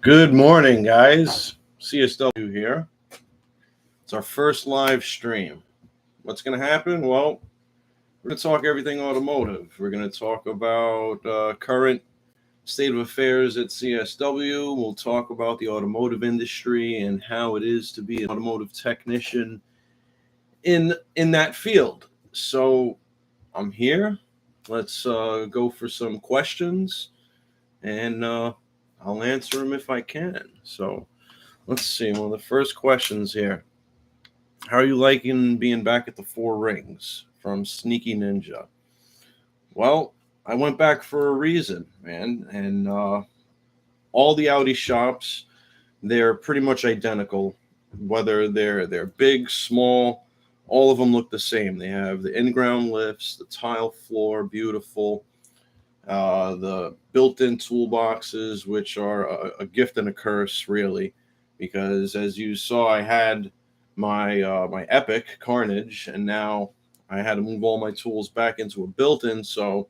Good morning, guys. CSW here. It's our first live stream. What's going to happen? Well, we're going to talk everything automotive. We're going to talk about current state of affairs at CSW. We'll talk about the automotive industry and how it is to be an automotive technician in that field. So I'm here. Let's go for some questions, and I'll answer them if I can. So let's see. One of the first questions here. How are you liking being back at the Four Rings from Sneaky Ninja? Well, I went back for a reason, man. And all the Audi shops, they're pretty much identical. Whether they're big, small, all of them look the same. They have the in-ground lifts, the tile floor, beautiful. The built-in toolboxes, which are a gift and a curse, really, because as you saw, I had my Epic Carnage, and now I had to move all my tools back into a built-in, so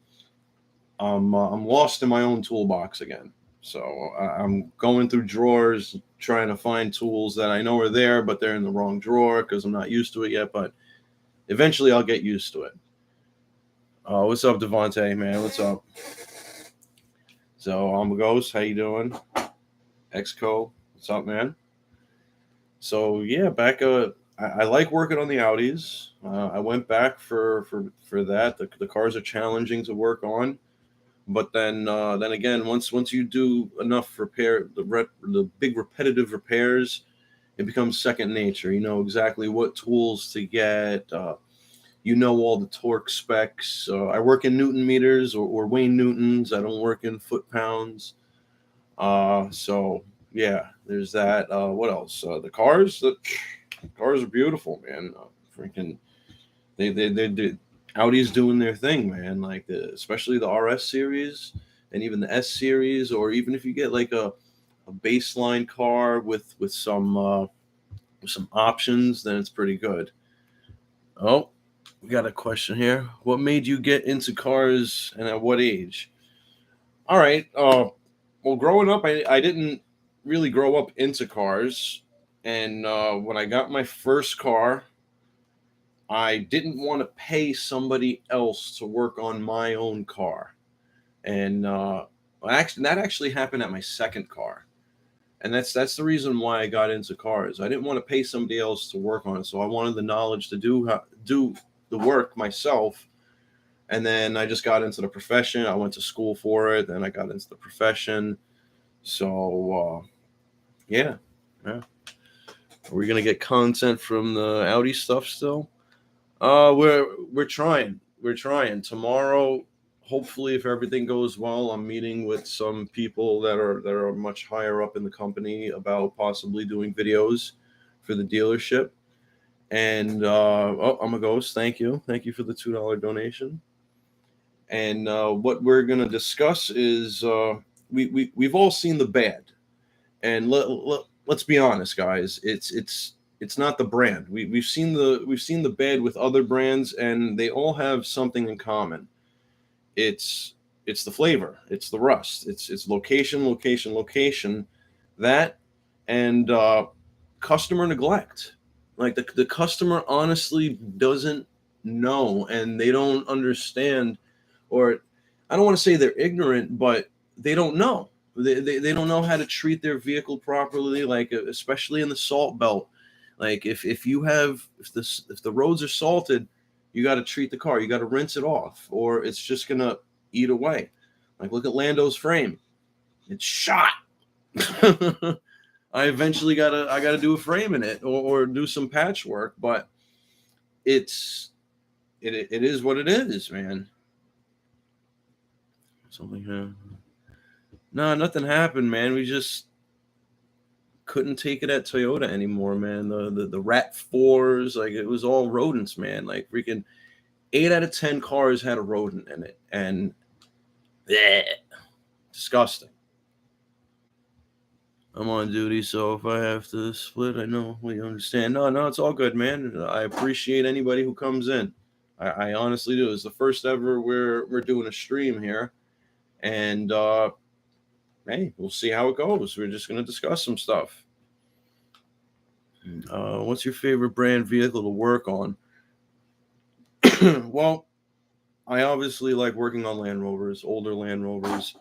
I'm lost in my own toolbox again. So I'm going through drawers trying to find tools that I know are there, but they're in the wrong drawer because I'm not used to it yet. But eventually, I'll get used to it. What's up, Devontae, man? What's up? So I'm a ghost. How you doing? Exco, what's up, man? So yeah, back. I like working on the Audis. I went back for that. The cars are challenging to work on, but then again, once you do enough the big repetitive repairs, it becomes second nature. You know exactly what tools to get. You know all the torque specs. I work in Newton meters or Wayne Newtons. I don't work in foot pounds. So yeah, there's that. What else? The cars are beautiful, man. Freaking, they Audi's doing their thing, man. Like especially the RS series and even the S series, or even if you get like a baseline car with some options, then it's pretty good. Oh, we got a question here. What made you get into cars and at what age? All right. Well, growing up, I didn't really grow up into cars. And when I got my first car, I didn't want to pay somebody else to work on my own car. And that actually happened at my second car. And that's the reason why I got into cars. I didn't want to pay somebody else to work on it, so I wanted the knowledge to do the work myself. And then I just got into the profession. I went to school for it. Then I got into the profession. So yeah, yeah. Are we gonna get content from the Audi stuff still? We're trying. We're trying. Tomorrow, hopefully, if everything goes well, I'm meeting with some people that are much higher up in the company about possibly doing videos for the dealership. And I'm a ghost. Thank you for the $2 donation. And what we're gonna discuss is we've all seen the bad, and let's be honest, guys. It's not the brand. We've seen the bad with other brands, and they all have something in common. It's it's the flavor. It's the rust. It's location, location, location. That and customer neglect. Like the customer honestly doesn't know, and they don't understand, or I don't want to say they're ignorant, but they don't know. They don't know how to treat their vehicle properly, like especially in the salt belt. Like if the roads are salted, you got to treat the car. You got to rinse it off, or it's just gonna eat away. Like look at Lando's frame; it's shot. I gotta do a frame in it, or do some patchwork, but it's it is what it is, man. Something happened. No, nothing happened, man. We just couldn't take it at Toyota anymore, man. The Rat Fours, like it was all rodents, man. Like freaking 8 out of 10 cars had a rodent in it, and bleh, disgusting. I'm on duty, so if I have to split, I know we understand. No, it's all good, man. I appreciate anybody who comes in. I honestly do. It's the first ever we're doing a stream here, and hey, we'll see how it goes. We're just going to discuss some stuff. What's your favorite brand vehicle to work on? Well, I obviously like working on Land Rovers, older Land Rovers.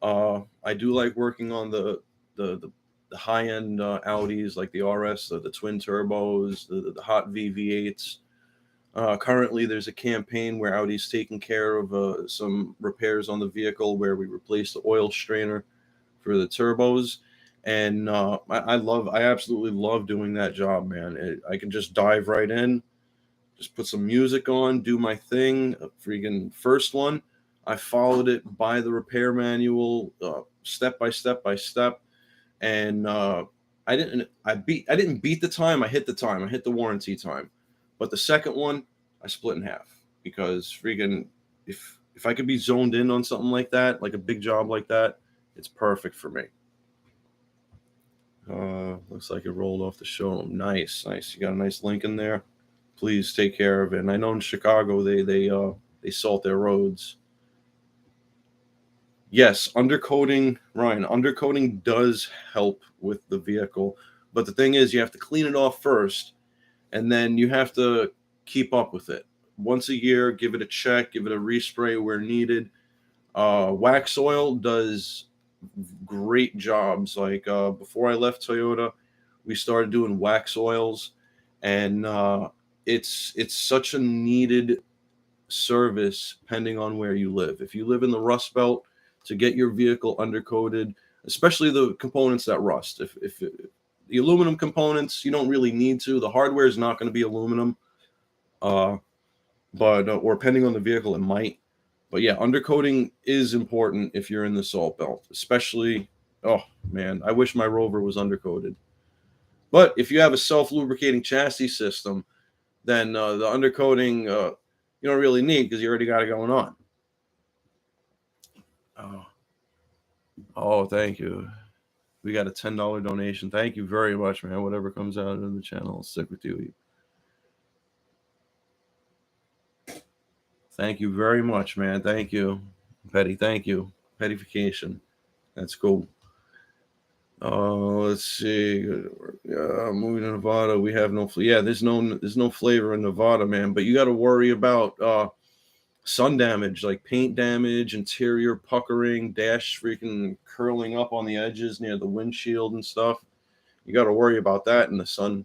I do like working on the the, the high end Audis like the RS, the twin turbos, the hot VV8s. Currently, there's a campaign where Audi's taking care of some repairs on the vehicle where we replace the oil strainer for the turbos. And I absolutely love doing that job, man. I can just dive right in, just put some music on, do my thing. A freaking first one, I followed it by the repair manual, step by step by step, and I didn't beat the time. I hit the time. I hit the warranty time. But the second one, I split in half because freaking if I could be zoned in on something like that, like a big job like that, it's perfect for me. Looks like it rolled off the show. Nice, nice. You got a nice link in there. Please take care of it. And I know in Chicago they salt their roads. Yes, undercoating, Ryan. Undercoating does help with the vehicle, but the thing is, you have to clean it off first, and then you have to keep up with it. Once a year, give it a check, give it a respray where needed. Wax oil does great jobs. Like before I left Toyota, we started doing wax oils, and it's such a needed service depending on where you live. If you live in the Rust Belt, to get your vehicle undercoated, especially the components that rust. If the aluminum components, you don't really need to. The hardware is not going to be aluminum, uh, but or depending on the vehicle, it might. But yeah, undercoating is important if you're in the salt belt, especially. Oh man, I wish my Rover was undercoated. But if you have a self-lubricating chassis system, then the undercoating you don't really need because you already got it going on. Oh, oh, thank you. We got a $10 donation. Thank you very much, man. Whatever comes out of the channel, I'll stick with you. Thank you very much, man. Thank you, Petty. Thank you, Pettification. That's cool. Let's see. Moving to Nevada, we have no. Yeah, there's no flavor in Nevada, man. But you got to worry about sun damage, like paint damage, interior puckering, dash freaking curling up on the edges near the windshield and stuff. You got to worry about that in the sun.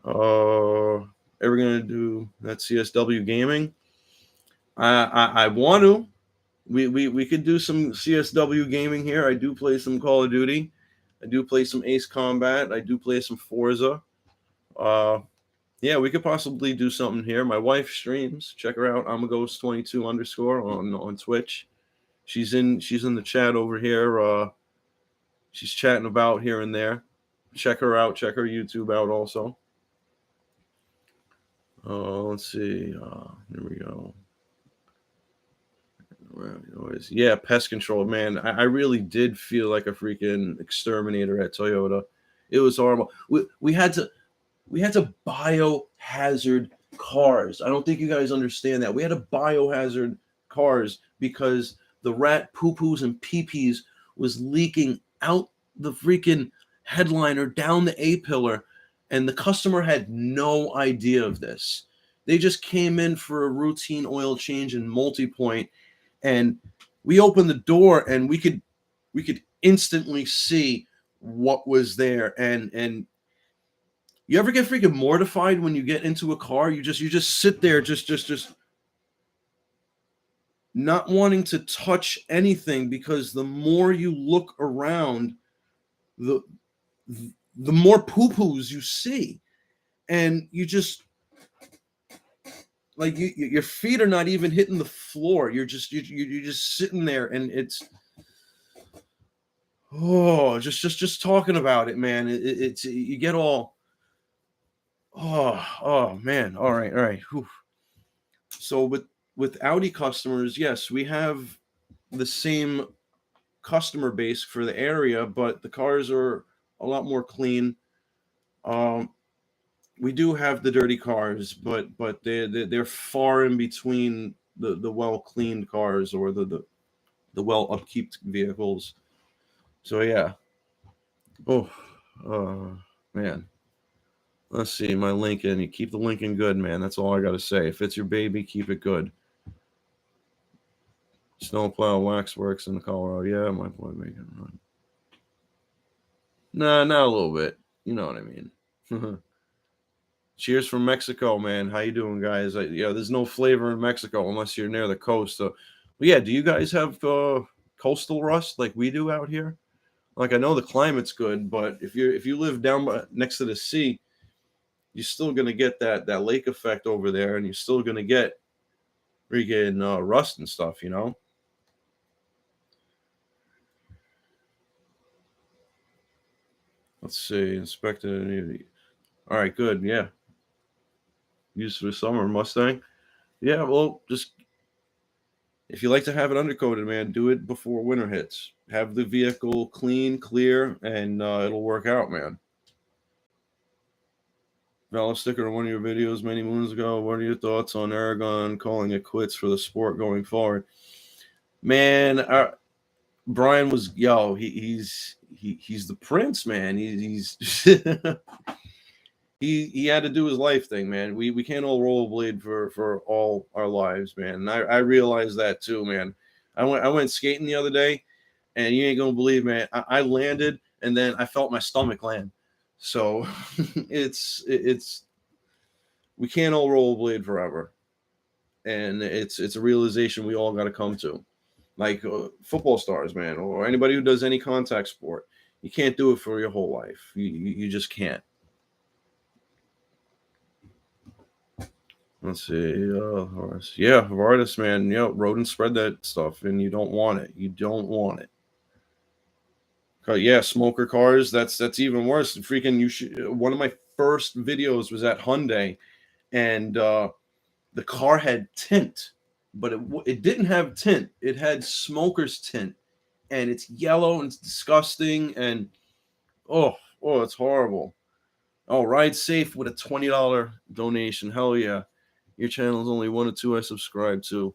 Ever gonna do that CSW gaming? I want to. We could do some CSW gaming here. I do play some Call of Duty. I do play some Ace Combat. I do play some Forza. Uh, yeah, we could possibly do something here. My wife streams. Check her out. I'm a ghost 22 underscore on Twitch. She's in the chat over here. She's chatting about here and there. Check her out. Check her YouTube out also. Let's see. Here we go. Yeah, pest control, man. I really did feel like a freaking exterminator at Toyota. It was horrible. We had to biohazard cars. I don't think you guys understand that. We had to biohazard cars because the rat poo-poos and pee-pees was leaking out the freaking headliner down the A pillar, and the customer had no idea of this. They just came in for a routine oil change and multi-point, and we opened the door and we could instantly see what was there. And you ever get freaking mortified when you get into a car? You just sit there just not wanting to touch anything because the more you look around, the the more poo-poos you see. And you just like your feet are not even hitting the floor. You're just sitting there, and it's just talking about it, man. It's you get all oh man. All right. Whew. So with Audi customers, yes, we have the same customer base for the area, but the cars are a lot more clean. Um, we do have the dirty cars, but they're far in between the well cleaned cars or the the well upkeep vehicles. So yeah. Oh, man. Let's see my Lincoln. You keep the Lincoln good, man. That's all I gotta say. If it's your baby, keep it good. Snowplow Waxworks in Colorado. Yeah, my boy making it run. Nah, not a little bit. You know what I mean. Cheers from Mexico, man. How you doing, guys? Yeah, there's no flavor in Mexico unless you're near the coast. So, but yeah, do you guys have coastal rust like we do out here? Like I know the climate's good, but if you live down next to the sea, you're still gonna get that lake effect over there, and you're still gonna get freaking rust and stuff. Let's see, inspected. All right, good. Yeah, used for the summer Mustang. Yeah, well, just if you like to have it undercoated, man, do it before winter hits. Have the vehicle clean, clear, and it'll work out, man. Valid sticker on one of your videos many moons ago. What are your thoughts on Aragon calling it quits for the sport going forward? Man, Brian was he's the prince, man. He's he had to do his life thing, man. We can't all rollerblade for all our lives, man. And I realized that too, man. I went skating the other day, and you ain't gonna believe, man. I landed, and then I felt my stomach land. So it's we can't all rollerblade forever, and it's a realization we all got to come to. Like football stars, man, or anybody who does any contact sport, you can't do it for your whole life. You just can't. Let's see. Horse. Yeah, artists, man. Rodents spread that stuff, and you don't want it. You don't want it. Yeah, smoker cars. That's even worse. Freaking, you should. One of my first videos was at Hyundai, and the car had tint, but it didn't have tint. It had smoker's tint, and it's yellow and it's disgusting. And oh, it's horrible. Oh, ride safe with a $20 donation. Hell yeah. Your channel is only one or two I subscribe to.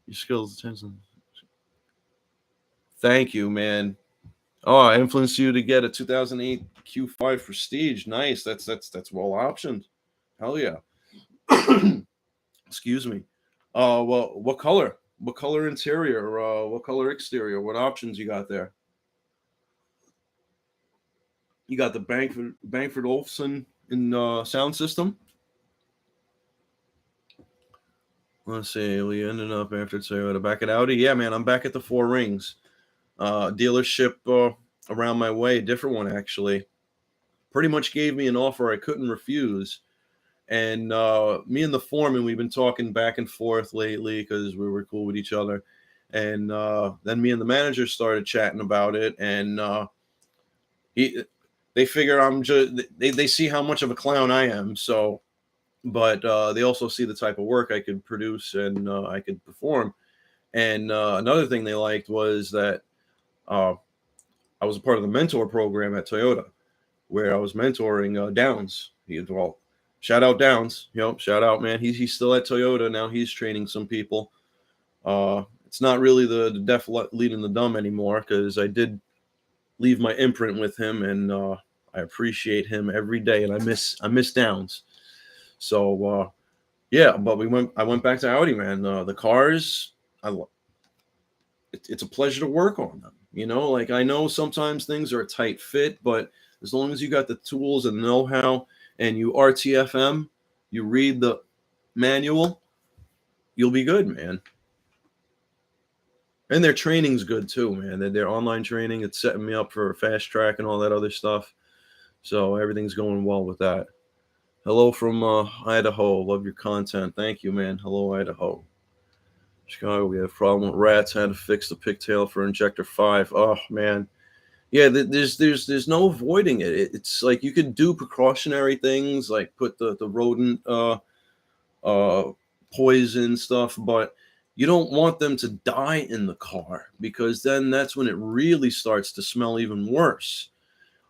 Your skills, attention. Thank you, man. Oh, I influenced you to get a 2008 Q5 Prestige. Nice. That's well optioned. Hell yeah. Excuse me. Well, what color? What color interior? What color exterior? What options you got there? You got the Bangford Olufsen in sound system. Let's see. We ended up after Toyota back at Audi. Yeah, man, I'm back at the Four Rings dealership around my way. Different one actually. Pretty much gave me an offer I couldn't refuse. And me and the foreman, we've been talking back and forth lately because we were cool with each other. And then me and the manager started chatting about it, and they figure I'm just they see how much of a clown I am. So, but they also see the type of work I could produce and I could perform. And another thing they liked was that uh, I was a part of the mentor program at Toyota, where I was mentoring Downs. Well, shout out Downs. Shout out, man. He's still at Toyota now. He's training some people. It's not really the deaf leading the dumb anymore, because I did leave my imprint with him, and I appreciate him every day, and I miss Downs. So yeah, but I went back to Audi, man. The cars, it's a pleasure to work on them. Like I know sometimes things are a tight fit, but as long as you got the tools and know-how, and you RTFM, you read the manual, you'll be good, man. And their training's good too, man. Their online training, it's setting me up for fast track and all that other stuff. So everything's going well with that. Hello from Idaho. Love your content. Thank you, man. Hello, Idaho. Chicago, we have a problem with rats. Had to fix the pigtail for injector 5. Oh, man. Yeah, there's no avoiding it. It's like you could do precautionary things, like put the rodent poison stuff, but you don't want them to die in the car, because then that's when it really starts to smell even worse.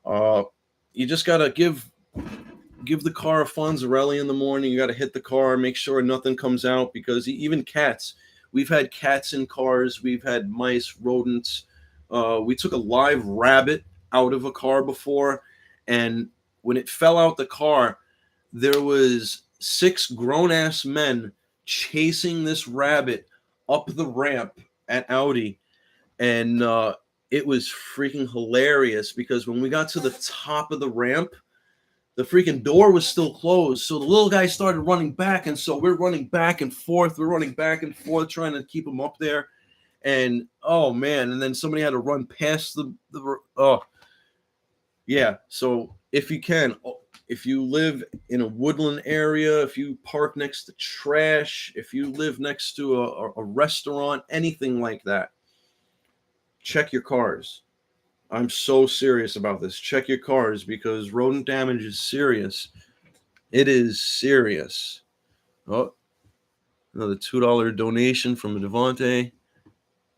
You just gotta give the car a Fonzarelli in the morning. You gotta hit the car, make sure nothing comes out, because even cats, We've had cats in cars. We've had mice, rodents. We took a live rabbit out of a car before, and when it fell out the car, there was six grown ass men chasing this rabbit up the ramp at Audi, and it was freaking hilarious because when we got to the top of the ramp, the freaking door was still closed. So the little guy started running back, and so we're running back and forth. We're running back and forth trying to keep him up there. And oh man, and then somebody had to run past the oh yeah. So if you can, if you live in a woodland area, if you park next to trash, if you live next to a restaurant, anything like that, check your cars. I'm so serious about this. Check your cars because rodent damage is serious. It is serious. Oh, another $2 donation from Devontae.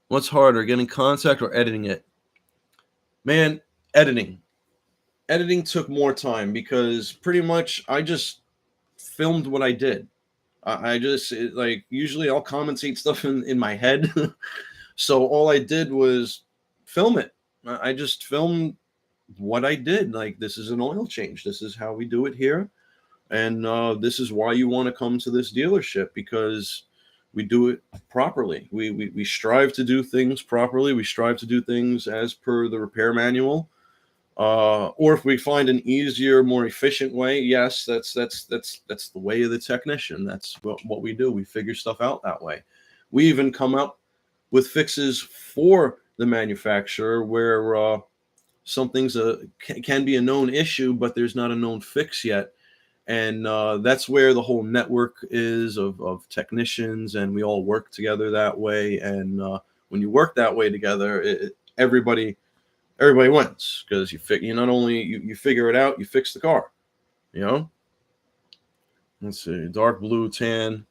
What's harder, getting contact or editing it? Man, editing. Editing took more time because pretty much I just filmed what I did. I just like usually I'll commentate stuff in my head. So all I did was film it. I just filmed what I did. Like, this is an oil change. This is how we do it here. And this is why you want to come to this dealership, because we do it properly. We strive to do things properly. We strive to do things as per the repair manual. Or if we find an easier, more efficient way, yes, that's the way of the technician. That's what we do. We figure stuff out that way. We even come up with fixes for the manufacturer where some things can be a known issue, but there's not a known fix yet. And that's where the whole network is of technicians, and we all work together that way. And when you work that way together, everybody wins, because you not only you figure it out, you fix the car. You know. Let's see, dark blue, tan,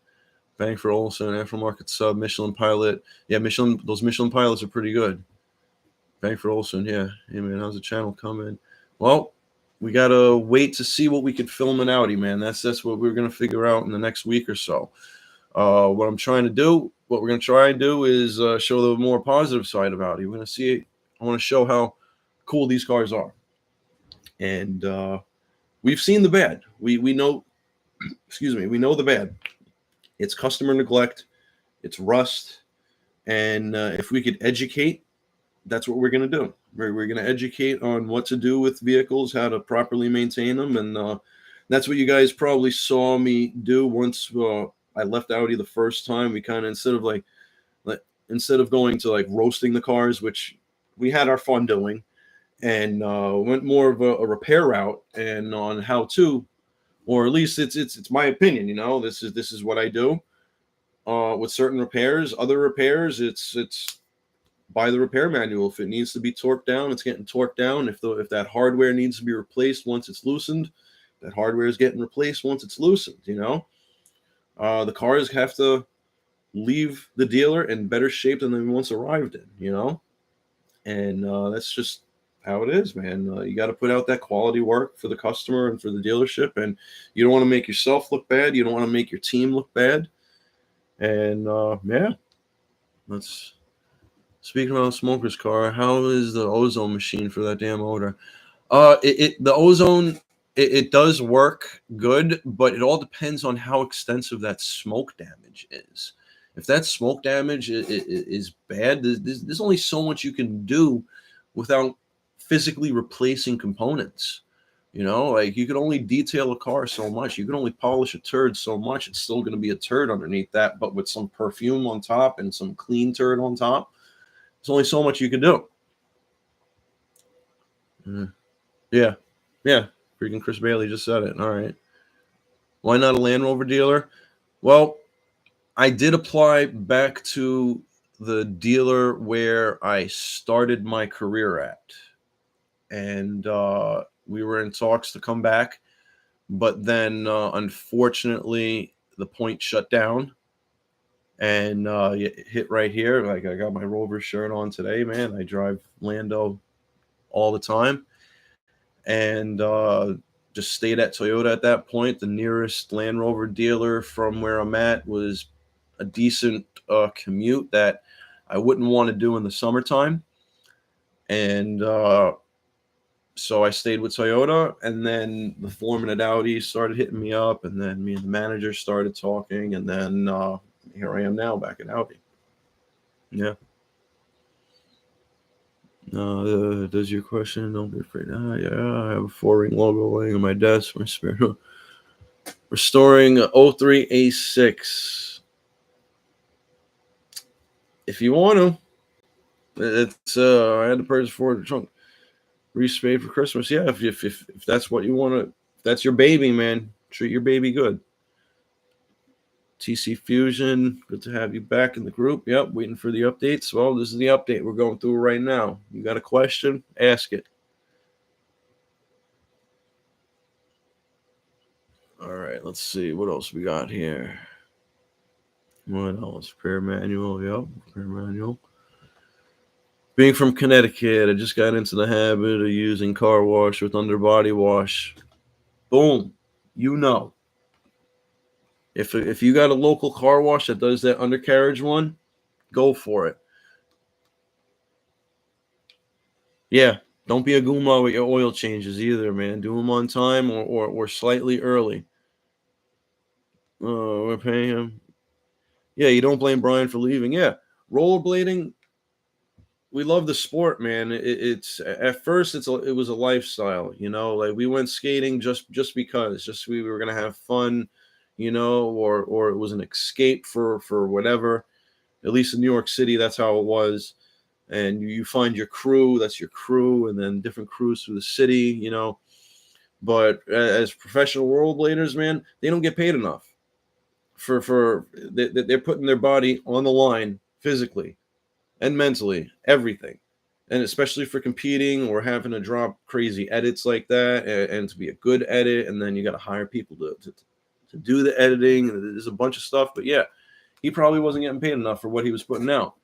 Bang for Olson, aftermarket sub, Michelin Pilot. Yeah, those Michelin Pilots are pretty good. Bang for Olson, yeah. Hey man, how's the channel coming? Well, we gotta wait to see what we could film in Audi, man. That's what we're gonna figure out in the next week or so. What we're gonna try and do is show the more positive side of Audi. We're gonna see. I want to show how cool these cars are, and we've seen the bad. We know, excuse me, we know the bad. It's customer neglect, it's rust, and if we could educate, that's what we're going to do. We're going to educate on what to do with vehicles, how to properly maintain them, and that's what you guys probably saw me do once I left Audi the first time. We kind of instead of going to like roasting the cars, which we had our fun doing, and went more of a repair route and on how to, or at least it's my opinion. You know, this is what I do with certain repairs. Other repairs, it's by the repair manual. If it needs to be torqued down, it's getting torqued down. If that hardware needs to be replaced once it's loosened, that hardware is getting replaced once it's loosened. You know, the cars have to leave the dealer in better shape than they once arrived in. You know, and that's just how it is, man. You got to put out that quality work for the customer and for the dealership, and you don't want to make yourself look bad. You don't want to make your team look bad. And yeah, let's. Speaking about a smoker's car, how is the ozone machine for that damn odor? The ozone, it does work good, but it all depends on how extensive that smoke damage is. If that smoke damage is bad, there's only so much you can do without physically replacing components. You know, like you can only detail a car so much. You can only polish a turd so much. It's still going to be a turd underneath that, but with some perfume on top and some clean turd on top. There's only so much you can do. Yeah. Freaking Chris Bailey just said it. All right. Why not a Land Rover dealer? Well, I did apply back to the dealer where I started my career at. And we were in talks to come back. But then, unfortunately, the point shut down. And hit right here. Like, I got my Rover shirt on today, man. I drive Lando all the time, and just stayed at Toyota at that point. The nearest Land Rover dealer from where I'm at was a decent commute that I wouldn't want to do in the summertime. And so I stayed with Toyota, and then the foreman at Audi started hitting me up, and then me and the manager started talking, and then here I am now back at Audi. Yeah. Does your question? Don't be afraid. Yeah, I have a 4-ring logo laying on my desk. Restoring 03A6. If you want to, it's I had to purchase for the trunk. Respayed for Christmas. Yeah, if that's what you want to, if that's your baby, man. Treat your baby good. TC Fusion, good to have you back in the group. Yep, waiting for the updates. Well, this is the update we're going through right now. You got a question? Ask it. All right, let's see. What else we got here? What else? Repair manual. Yep, repair manual. Being from Connecticut, I just got into the habit of using car wash with underbody wash. Boom. You know. If you got a local car wash that does that undercarriage one, go for it. Yeah, don't be a goomba with your oil changes either, man. Do them on time or slightly early. We're paying him. Yeah, you don't blame Brian for leaving. Yeah, rollerblading. We love the sport, man. It's at first it was a lifestyle, you know. Like we went skating just because, just we were gonna have fun, you know, or it was an escape for whatever. At least in New York City, that's how it was. And you find your crew, that's your crew, and then different crews through the city, you know. But as professional rollerbladers, man, they don't get paid enough for they're putting their body on the line physically and mentally, everything. And especially for competing or having to drop crazy edits like that, and to be a good edit, and then you got to hire people to do the editing. There's a bunch of stuff, but yeah, he probably wasn't getting paid enough for what he was putting out.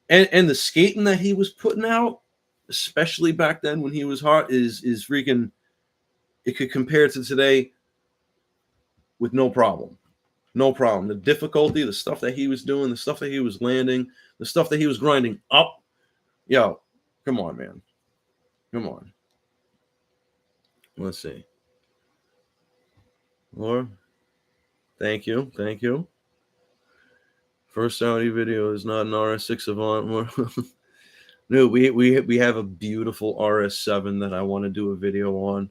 And the skating that he was putting out, especially back then when he was hot, is freaking. It could compare to today with no problem. No problem. The difficulty, the stuff that he was doing, the stuff that he was landing, the stuff that he was grinding up. Yo, come on, man. Come on. Let's see. Laura, thank you. Thank you. First Saudi video is not an RS6 Avant. No, we have a beautiful RS7 that I want to do a video on.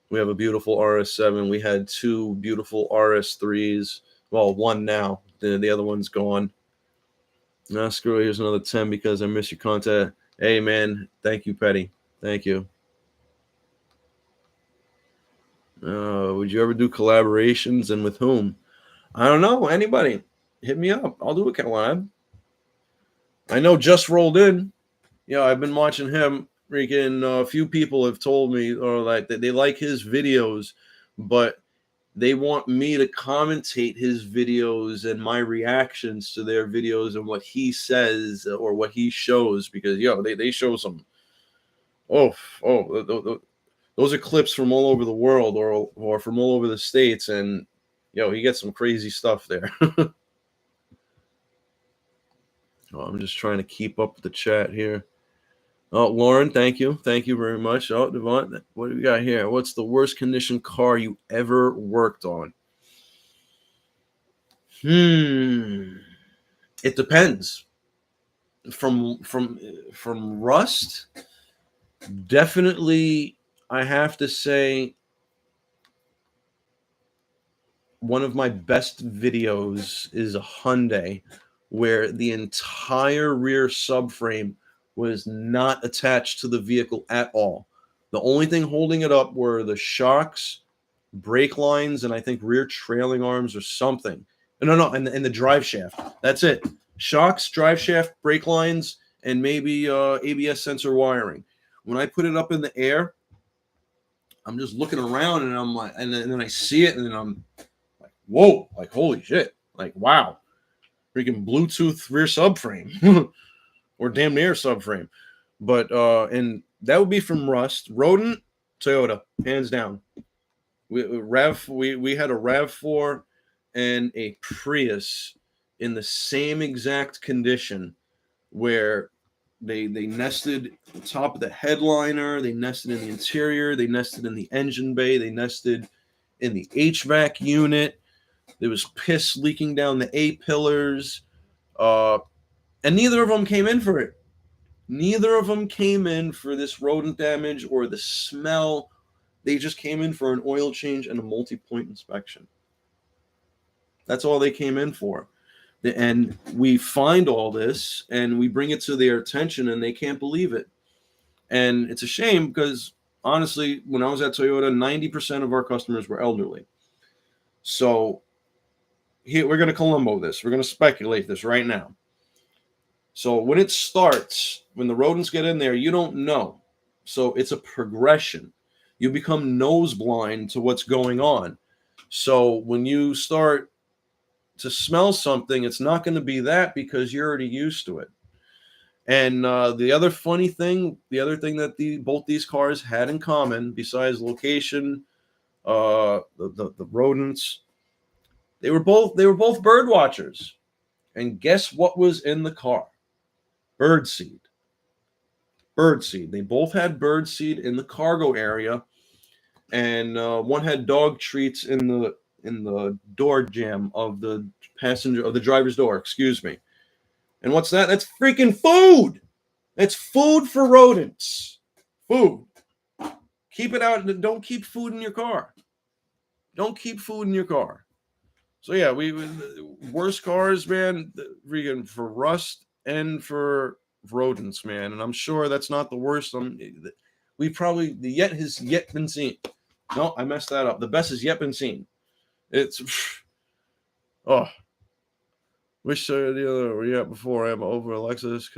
We have a beautiful RS7. We had 2 beautiful RS3s. Well, one now. The other one's gone. Nah, screw it. Here's another 10 because I miss your content. Hey, man. Thank you, Petty. Thank you. Would you ever do collaborations, and with whom? I don't know. Anybody. Hit me up. I'll do a collab. I know Just Rolled In. Yeah, I've been watching him. Freaking a few people have told me, or like that they like his videos, but they want me to commentate his videos and my reactions to their videos and what he says or what he shows, because they show some those are clips from all over the world or from all over the states, and he gets some crazy stuff there. I'm just trying to keep up with the chat here. Oh, Lauren, thank you. Thank you very much. Oh, Devon, what do we got here? What's the worst condition car you ever worked on? It depends. From rust, definitely I have to say one of my best videos is a Hyundai where the entire rear subframe was not attached to the vehicle at all. The only thing holding it up were the shocks, brake lines, and I think rear trailing arms or something. No, and the drive shaft. That's it. Shocks, drive shaft, brake lines, and maybe ABS sensor wiring. When I put it up in the air, I'm just looking around and I'm like, and then I see it and then I'm like, whoa, like holy shit, like wow, freaking Bluetooth rear subframe or damn near subframe. But and that would be from Rust. Rodent, Toyota, hands down. We had a RAV4 and a Prius in the same exact condition where they nested on top of the headliner, they nested in the interior, they nested in the engine bay, they nested in the HVAC unit. There was piss leaking down the A pillars, and neither of them came in for it. Neither of them came in for this rodent damage or the smell. They just came in for an oil change and a multi-point inspection. That's all they came in for. And we find all this and we bring it to their attention and they can't believe it. And it's a shame because honestly, when I was at Toyota, 90% of our customers were elderly. So here we're going to Columbo this. We're going to speculate this right now. So when it starts, when the rodents get in there, you don't know. So it's a progression. You become nose blind to what's going on. So when you start to smell something, it's not going to be that because you're already used to it. And the other funny thing, the other thing that both these cars had in common, besides location, the rodents, they were both bird watchers. And guess what was in the car? Birdseed. Birdseed. They both had birdseed in the cargo area, and one had dog treats in the door jamb of the driver's door. Excuse me. And what's that? That's freaking food. That's food for rodents. Food. Keep it out. Don't keep food in your car. Don't keep food in your car. So yeah, we worst cars, man. Freaking for rust and for rodents, man. And I'm sure that's not the worst. We probably the yet has yet been seen. No, I messed that up. The best has yet been seen. It's oh. Wish the other were you at before. I'm over Lexus.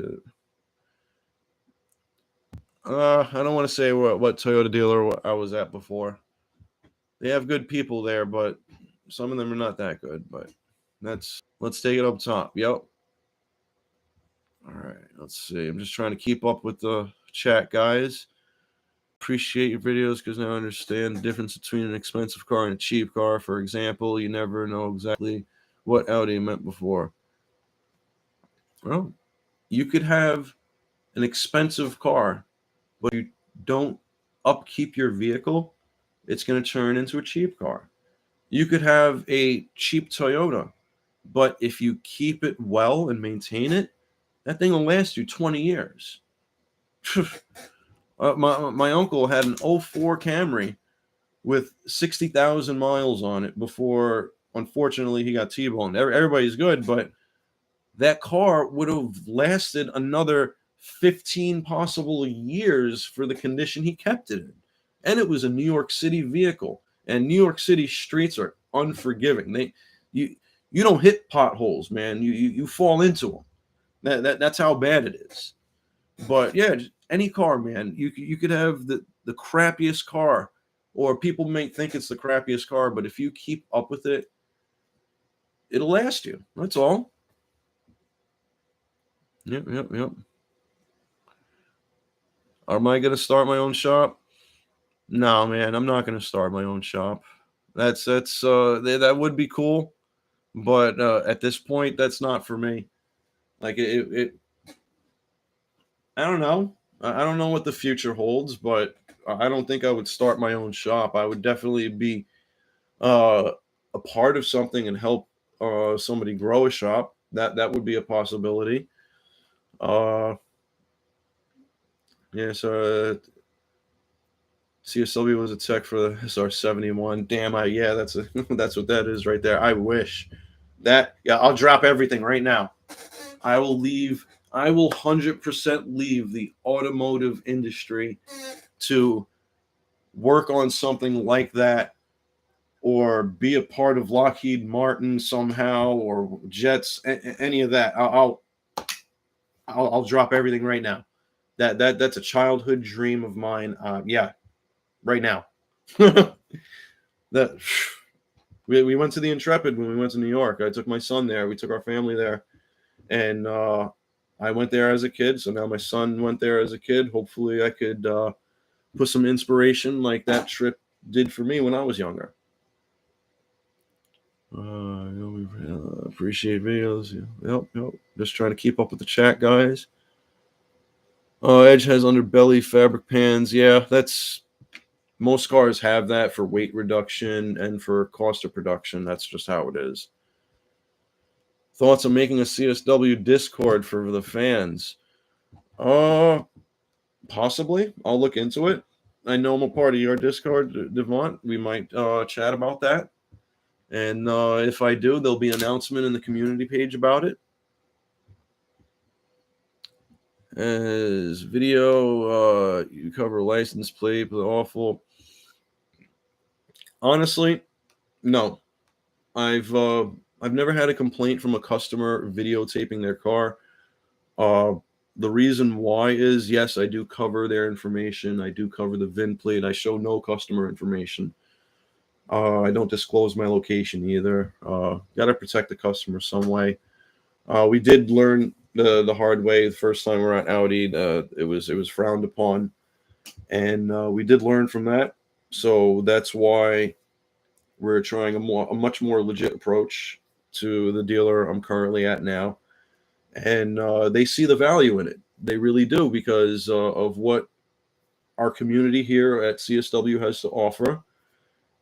I don't want to say what Toyota dealer I was at before. They have good people there, but some of them are not that good. But let's take it up top. Yep. All right. Let's see. I'm just trying to keep up with the chat, guys. Appreciate your videos because now I understand the difference between an expensive car and a cheap car. For example, you never know exactly what Audi meant before. Well, you could have an expensive car, but you don't upkeep your vehicle, it's going to turn into a cheap car. You could have a cheap Toyota, but if you keep it well and maintain it, that thing will last you 20 years. My uncle had an 04 Camry with 60,000 miles on it before, unfortunately, he got T-boned. Everybody's good, but that car would have lasted another 15 possible years for the condition he kept it in. And it was a New York City vehicle. And New York City streets are unforgiving. You don't hit potholes, man. You fall into them. That's how bad it is. But yeah, any car, man. You could have the crappiest car, or people may think it's the crappiest car, but if you keep up with it, it'll last you. That's all. Yep. Am I going to start my own shop? No, man, I'm not going to start my own shop. That would be cool, but at this point, that's not for me. Like it I don't know. I don't know what the future holds, but I don't think I would start my own shop. I would definitely be a part of something and help somebody grow a shop. That would be a possibility. Yeah, so CSW was a tech for the SR71. Damn, that's that's what that is right there. I wish that. Yeah, I'll drop everything right now. I will 100% leave the automotive industry to work on something like that, or be a part of Lockheed Martin somehow, or Jets, any of that. I'll drop everything right now. That's a childhood dream of mine. Yeah, right now. that we went to the Intrepid when we went to New York. I took my son there. We took our family there, and I went there as a kid. So now my son went there as a kid. Hopefully, I could put some inspiration like that trip did for me when I was younger. Appreciate videos. Yep. Just trying to keep up with the chat, guys. Edge has underbelly fabric pans. Yeah, that's most cars have that for weight reduction and for cost of production. That's just how it is. Thoughts on making a CSW Discord for the fans? Possibly. I'll look into it. I know I'm a part of your Discord, Devont. We might chat about that. And if I do, there'll be an announcement in the community page about it. As video, you cover license plate, but awful. Honestly, no. I've never had a complaint from a customer videotaping their car. The reason why is, yes, I do cover their information. I do cover the VIN plate. I show no customer information. I don't disclose my location either. Got to protect the customer some way. We did learn the hard way the first time we were at Audi. It was frowned upon, and we did learn from that. So that's why we're trying a much more legit approach to the dealer I'm currently at now, and they see the value in it. They really do, because of what our community here at CSW has to offer,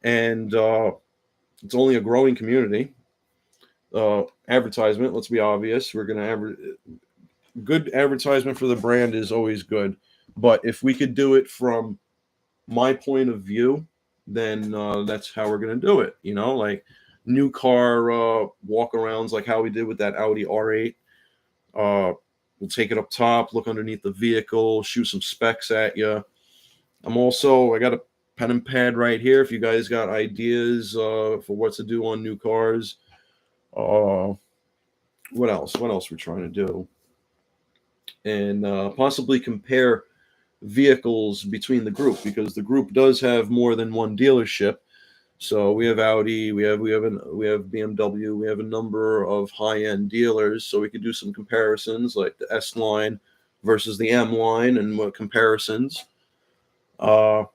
and it's only a growing community. Advertisement, let's be obvious, we're going to good advertisement for the brand is always good, but if we could do it from my point of view, then that's how we're going to do it. Like new car walk-arounds, like how we did with that Audi R8. We'll take it up top, look underneath the vehicle, shoot some specs at you. I got a pen and pad right here if you guys got ideas for what to do on new cars. What else we're trying to do, and possibly compare vehicles between the group, because the group does have more than one dealership. So we have Audi, we have BMW, we have a number of high-end dealers, so we could do some comparisons, like the S line versus the M line, and what comparisons. I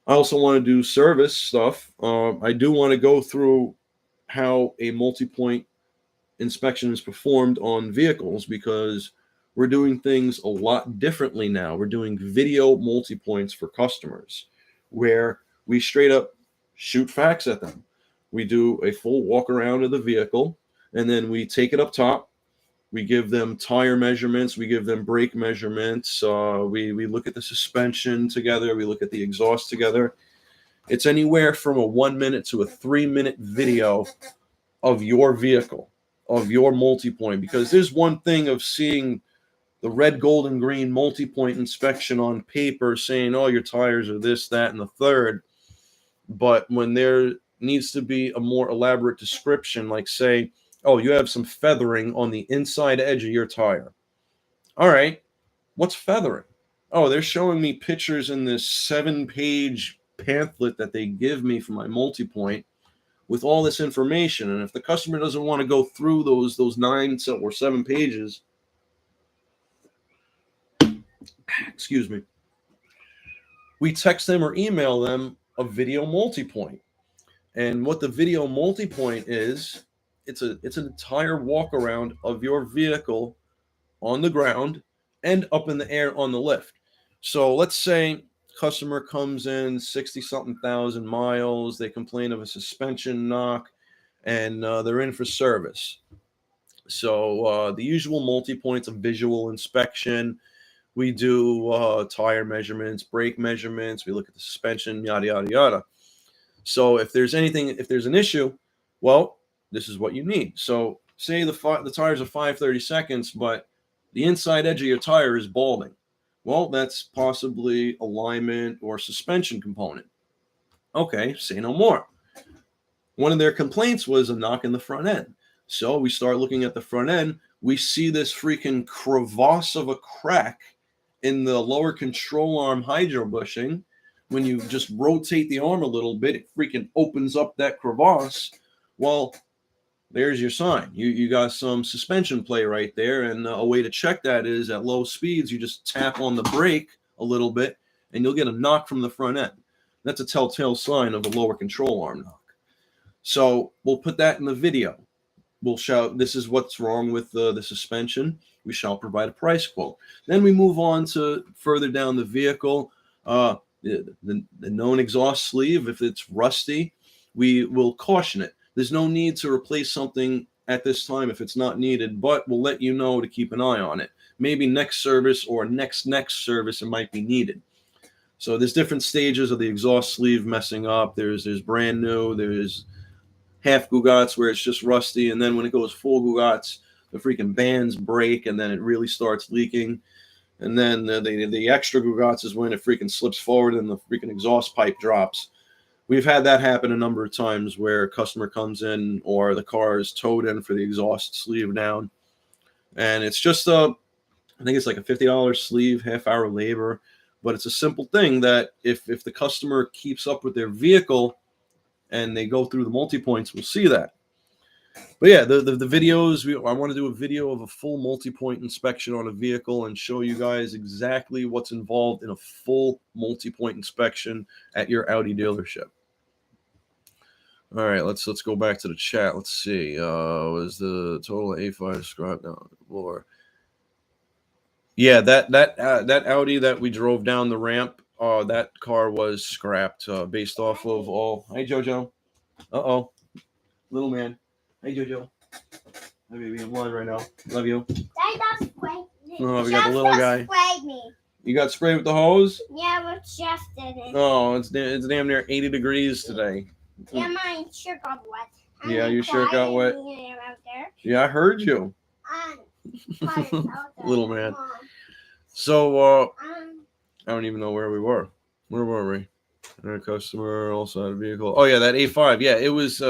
also want to do service stuff. I do want to go through how a multi-point inspection is performed on vehicles, because we're doing things a lot differently now. We're doing video multi-points for customers, where we straight up shoot facts at them. We do a full walk around of the vehicle, and then we take it up top. We give them tire measurements. We give them brake measurements. We look at the suspension together. We look at the exhaust together. It's anywhere from a 1 minute to a 3-minute video of your vehicle, of your multi-point, because there's one thing of seeing the red, gold, and green multi-point inspection on paper saying, oh, your tires are this, that, and the third. But when there needs to be a more elaborate description, like say, oh, you have some feathering on the inside edge of your tire. All right, what's feathering? Oh, they're showing me pictures in this 7-page pamphlet that they give me for my multi-point with all this information. And if the customer doesn't want to go through those 9 or 7 pages, excuse me, we text them or email them a video multi-point. And what the video multi-point is, it's an entire walk around of your vehicle on the ground and up in the air on the lift. So let's say customer comes in 60-something thousand miles, they complain of a suspension knock, and they're in for service. So the usual multi-points of visual inspection. We do tire measurements, brake measurements. We look at the suspension, yada, yada, yada. So if there's an issue, well, this is what you need. So say the tires are 5/32, but the inside edge of your tire is balding. Well, that's possibly alignment or suspension component. Okay, say no more. One of their complaints was a knock in the front end. So we start looking at the front end. We see this freaking crevasse of a crack in the lower control arm hydro bushing. When you just rotate the arm a little bit, it freaking opens up that crevasse. Well, there's your sign. You got some suspension play right there. And a way to check that is at low speeds, you just tap on the brake a little bit, and you'll get a knock from the front end. That's a telltale sign of a lower control arm knock. So we'll put that in the video. we'll shout, this is what's wrong with the suspension. We shall provide a price quote. Then we move on to further down the vehicle. The known exhaust sleeve, if it's rusty, we will caution it. There's no need to replace something at this time if it's not needed, but we'll let you know to keep an eye on it. Maybe next service or next service it might be needed. So there's different stages of the exhaust sleeve messing up. There's brand new, there's half Gugats where it's just rusty, and then when it goes full Gugats, the freaking bands break and then it really starts leaking. And then the extra Gugats is when it freaking slips forward and the freaking exhaust pipe drops. We've had that happen a number of times where a customer comes in or the car is towed in for the exhaust sleeve down. And it's just I think it's like a $50 sleeve, half-hour labor. But it's a simple thing that if the customer keeps up with their vehicle and they go through the multi-points, we'll see that. But yeah, the videos, I want to do a video of a full multi-point inspection on a vehicle and show you guys exactly what's involved in a full multi-point inspection at your Audi dealership. All right, let's go back to the chat. Let's see. Was the total A5 scrapped down the floor? Yeah, that Audi that we drove down the ramp, that car was scrapped based off of all. Hey, Jojo. Little man. Hey, Jojo. Hi, baby. I'm on right now. Love you. Oh, we got the little guy. You got sprayed with the hose? Yeah, but Jeff didn't. Oh, it's damn near 80 degrees today. Yeah, my shirt got wet. Yeah, your shirt got wet. Yeah, I heard you. Little man. So, I don't even know where we were. Where were we? Our customer also had a vehicle. Oh, yeah, that A5. Yeah, it was,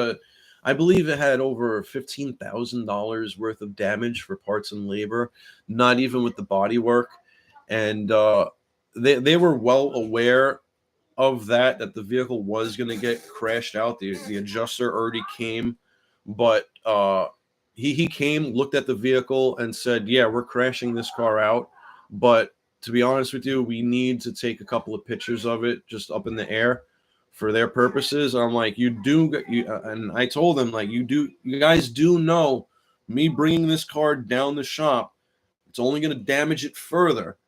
I believe it had over $15,000 worth of damage for parts and labor, not even with the body work. And they were well aware of that the vehicle was going to get crashed out. The adjuster already came, but he came, looked at the vehicle and said, yeah, we're crashing this car out. But to be honest with you, we need to take a couple of pictures of it just up in the air for their purposes. I'm like, and I told them, like, you guys do know me bringing this car down the shop, it's only going to damage it further.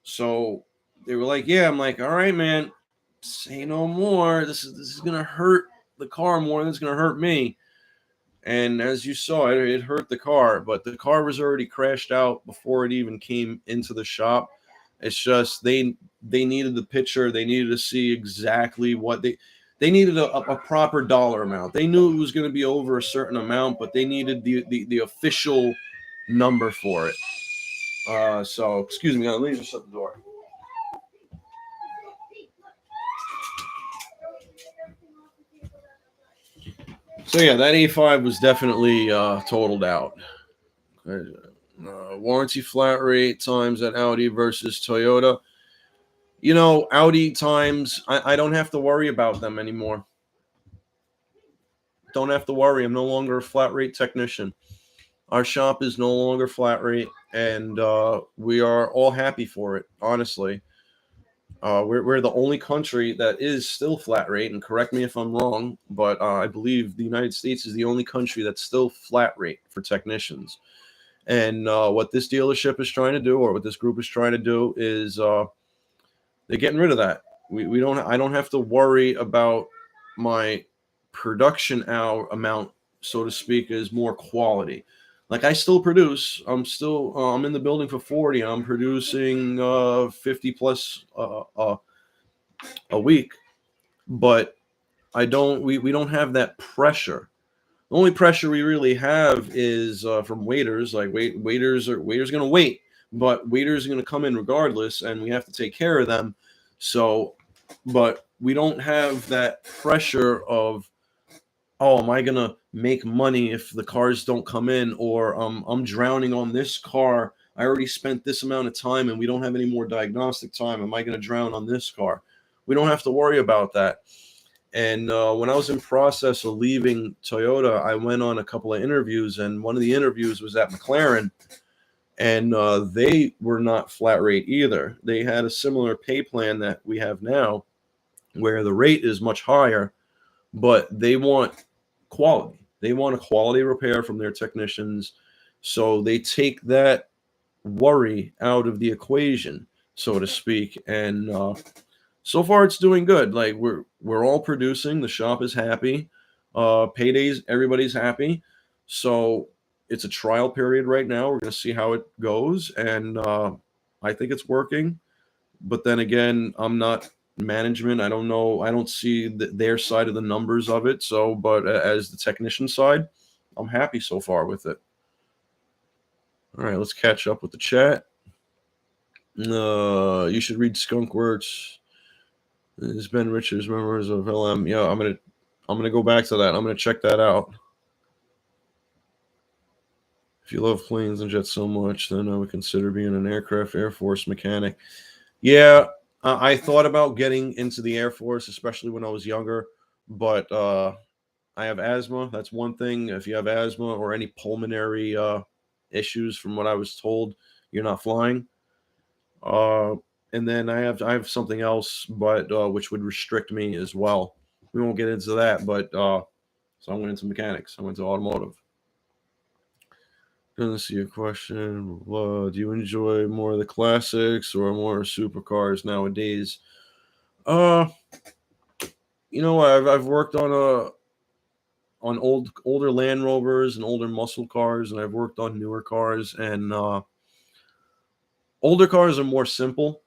So they were like, yeah. I'm like, all right, man, say no more. This is going to hurt the car more than it's going to hurt me. And as you saw, it hurt the car, but the car was already crashed out before it even came into the shop. It's just they needed the picture. They needed to see exactly what they needed a proper dollar amount. They knew it was going to be over a certain amount, but they needed the official number for it. So excuse me, let me just shut the door. So yeah, that A5 was definitely totaled out. Warranty flat rate times at Audi versus Toyota. You know, Audi times, I don't have to worry about them anymore. Don't have to worry. I'm no longer a flat rate technician. Our shop is no longer flat rate, and we are all happy for it, honestly. We're the only country that is still flat rate, and correct me if I'm wrong, but I believe the United States is the only country that's still flat rate for technicians. And what this dealership is trying to do, or what this group is trying to do, is they're getting rid of that. I don't have to worry about my production hour amount, so to speak, is more quality. Like, I still produce. I'm in the building for 40. I'm producing 50 plus a week, but we don't have that pressure. The only pressure we really have is from waiters. Like, waiters going to wait, but waiters are going to come in regardless, and we have to take care of them. So, but we don't have that pressure of, oh, am I going to make money if the cars don't come in? Or I'm drowning on this car. I already spent this amount of time and we don't have any more diagnostic time. Am I going to drown on this car? We don't have to worry about that. And when I was in process of leaving Toyota, I went on a couple of interviews, and one of the interviews was at McLaren, and they were not flat rate either. They had a similar pay plan that we have now, where the rate is much higher, but they want quality. They want a quality repair from their technicians. So they take that worry out of the equation, so to speak. And so far it's doing good. Like we're all producing. The shop is happy. Paydays, everybody's happy. So it's a trial period right now. We're going to see how it goes, and I think it's working. But then again, I'm not management. I don't know. I don't see their side of the numbers of it. So, but as the technician side, I'm happy so far with it. All right, let's catch up with the chat. You should read Skunk Works. It's Ben Richards' Memoirs of LM. Yeah, I'm gonna go back to that. I'm gonna check that out. If you love planes and jets so much, then I would consider being an aircraft Air Force mechanic. Yeah, I thought about getting into the Air Force, especially when I was younger, but I have asthma. That's one thing. If you have asthma or any pulmonary issues, from what I was told, you're not flying. Uh, and then I have something else, but which would restrict me as well. We won't get into that, but so I went into mechanics. I went to automotive. Gonna see your question. Do you enjoy more of the classics or more supercars nowadays? Uh, I've worked on older Land Rovers and older muscle cars, and I've worked on newer cars. And older cars are more simple.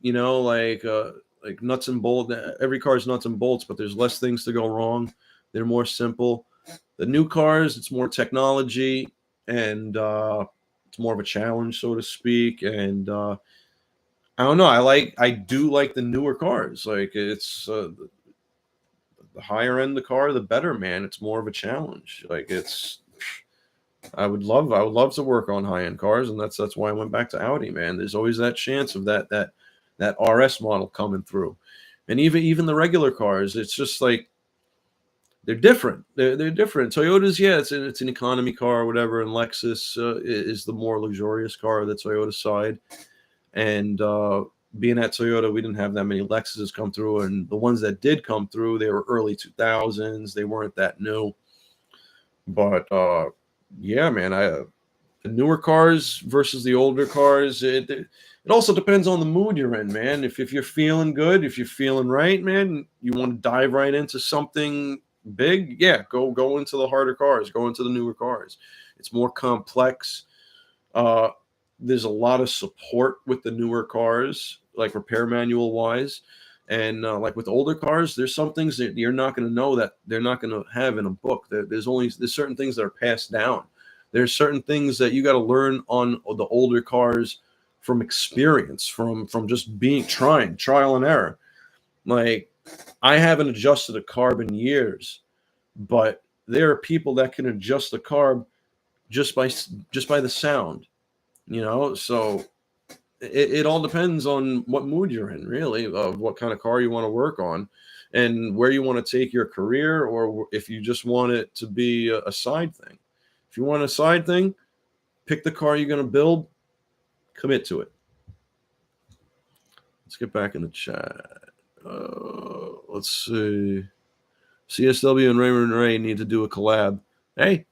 Like nuts and bolts. Every car is nuts and bolts, but there's less things to go wrong. They're more simple. The new cars, it's more technology, and it's more of a challenge, so to speak. And I don't know. I do like the newer cars. Like it's the higher end the car, the better, man. It's more of a challenge. Like it's. I would love to work on high end cars, and that's why I went back to Audi, man. There's always that chance of that RS model coming through, and even the regular cars. It's just like they're different. They're different. Toyotas, yeah, it's an economy car or whatever, and Lexus is the more luxurious car, the Toyota side. And being at Toyota, we didn't have that many Lexuses come through, and the ones that did come through, they were early 2000s. They weren't that new, but yeah, man, the newer cars versus the older cars. It also depends on the mood you're in, man. If you're feeling good, if you're feeling right, man, you want to dive right into something big, yeah, go into the harder cars, go into the newer cars. It's more complex. Uh, there's a lot of support with the newer cars, like repair manual wise. And like with older cars, there's some things that you're not going to know, that they're not going to have in a book. There's certain things that are passed down. There's certain things that you got to learn on the older cars from experience, from just trying trial and error. Like I haven't adjusted a carb in years, but there are people that can adjust the carb just by the sound, So it all depends on what mood you're in, really, of what kind of car you want to work on and where you want to take your career, or if you just want it to be a side thing. If you want a side thing, pick the car you're going to build, commit to it. Let's get back in the chat. Let's see. CSW and Raymond Ray need to do a collab. Hey,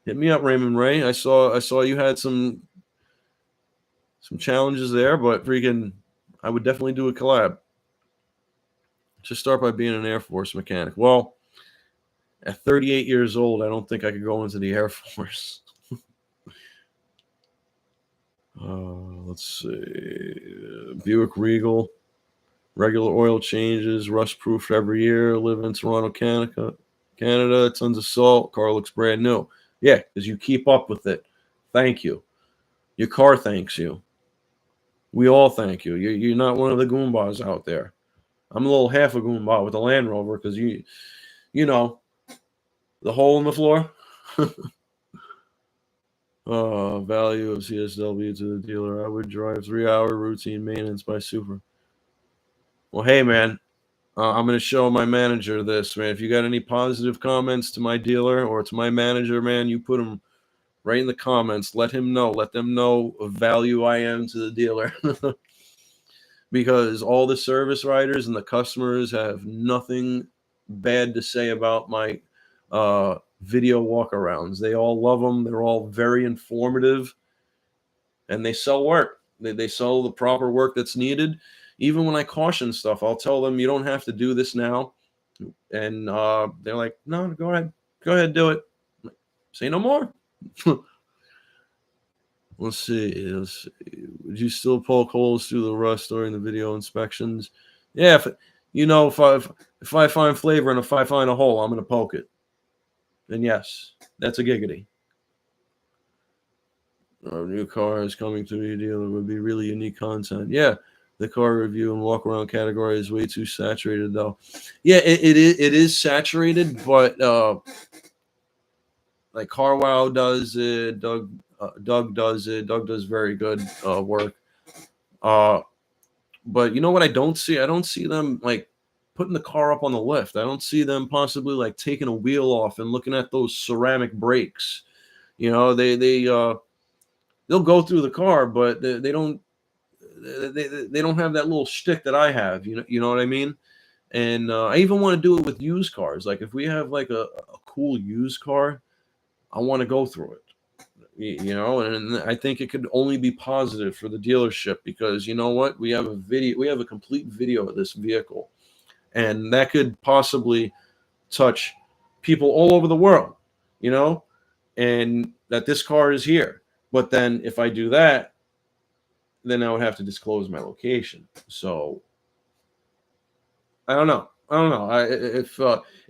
hit me up, Raymond Ray. I saw you had some challenges there, but freaking, I would definitely do a collab. Just start by being an Air Force mechanic. Well, at 38 years old, I don't think I could go into the Air Force. Let's see. Buick Regal, regular oil changes, rust proof every year. Live in Toronto, Canada. Tons of salt. Car looks brand new. Yeah, because you keep up with it. Thank you. Your car thanks you. We all thank you. You're not one of the goombas out there. I'm a little half a goomba with a Land Rover because you know, the hole in the floor. Value of CSW to the dealer. I would drive 3-hour routine maintenance by Super. Well, hey, man, I'm going to show my manager this, man. If you got any positive comments to my dealer or to my manager, man, you put them right in the comments. Let him know. Let them know of value I am to the dealer. Because all the service writers and the customers have nothing bad to say about video walkarounds. They all love them. They're all very informative, and they sell work. They sell the proper work that's needed. Even when I caution stuff, I'll tell them you don't have to do this now, and they're like, "No, go ahead, do it." I'm like, say no more. Let's see. Would you still poke holes through the rust during the video inspections? Yeah, if I find flavor and if I find a hole, I'm gonna poke it. And yes, that's a giggity. New cars coming to your dealer would be really unique content. Yeah, the car review and walk around category is way too saturated, though. Yeah, it is saturated, but like CarWow does it, Doug does it. Doug does very good work. But you know what I don't see? I don't see them like putting the car up on the lift. I don't see them possibly like taking a wheel off and looking at those ceramic brakes. You know, they'll go through the car, but they don't they don't have that little shtick that I have. You know what I mean? And I even want to do it with used cars. Like if we have like a cool used car, I want to go through it. You know, and I think it could only be positive for the dealership because you know what? We have a complete video of this vehicle, and that could possibly touch people all over the world, you know, and that this car is here. But then if I do that, then I would have to disclose my location. So I don't know.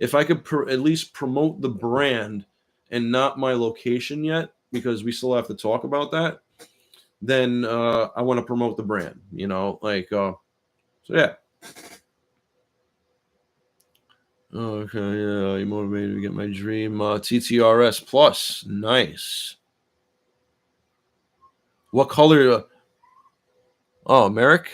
If I could at least promote the brand and not my location yet, because we still have to talk about that, then I want to promote the brand. You know, like so yeah. Okay, yeah, you motivated to get my dream TTRS Plus. Nice. What color? Oh, Merrick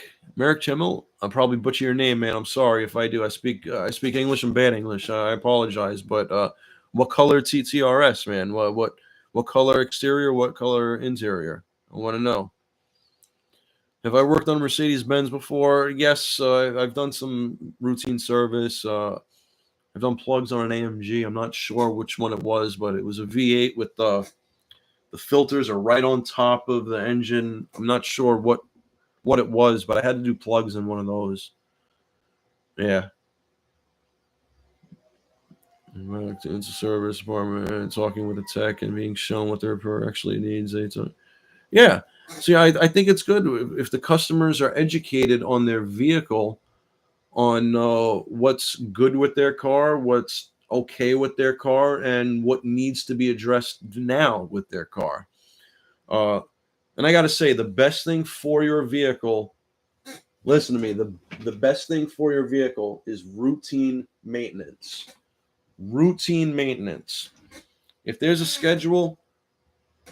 Chimmel. I'll probably butcher your name, man. I'm sorry if I do. I speak English and bad English. I apologize. But what color TTRS, man? What color exterior? What color interior? I want to know. Have I worked on Mercedes Benz before? Yes, I've done some routine service. I've done plugs on an AMG. I'm not sure which one it was, but it was a V8 with the filters are right on top of the engine. I'm not sure what it was, but I had to do plugs in one of those. Yeah. Into service department and talking with the tech and being shown what their repair actually needs. Yeah. See, I think it's good if the customers are educated on their vehicle, on what's good with their car, what's okay with their car, and what needs to be addressed now with their car. And I got to say, the best thing for your vehicle, listen to me, the best thing for your vehicle is routine maintenance. Routine maintenance. If there's a schedule,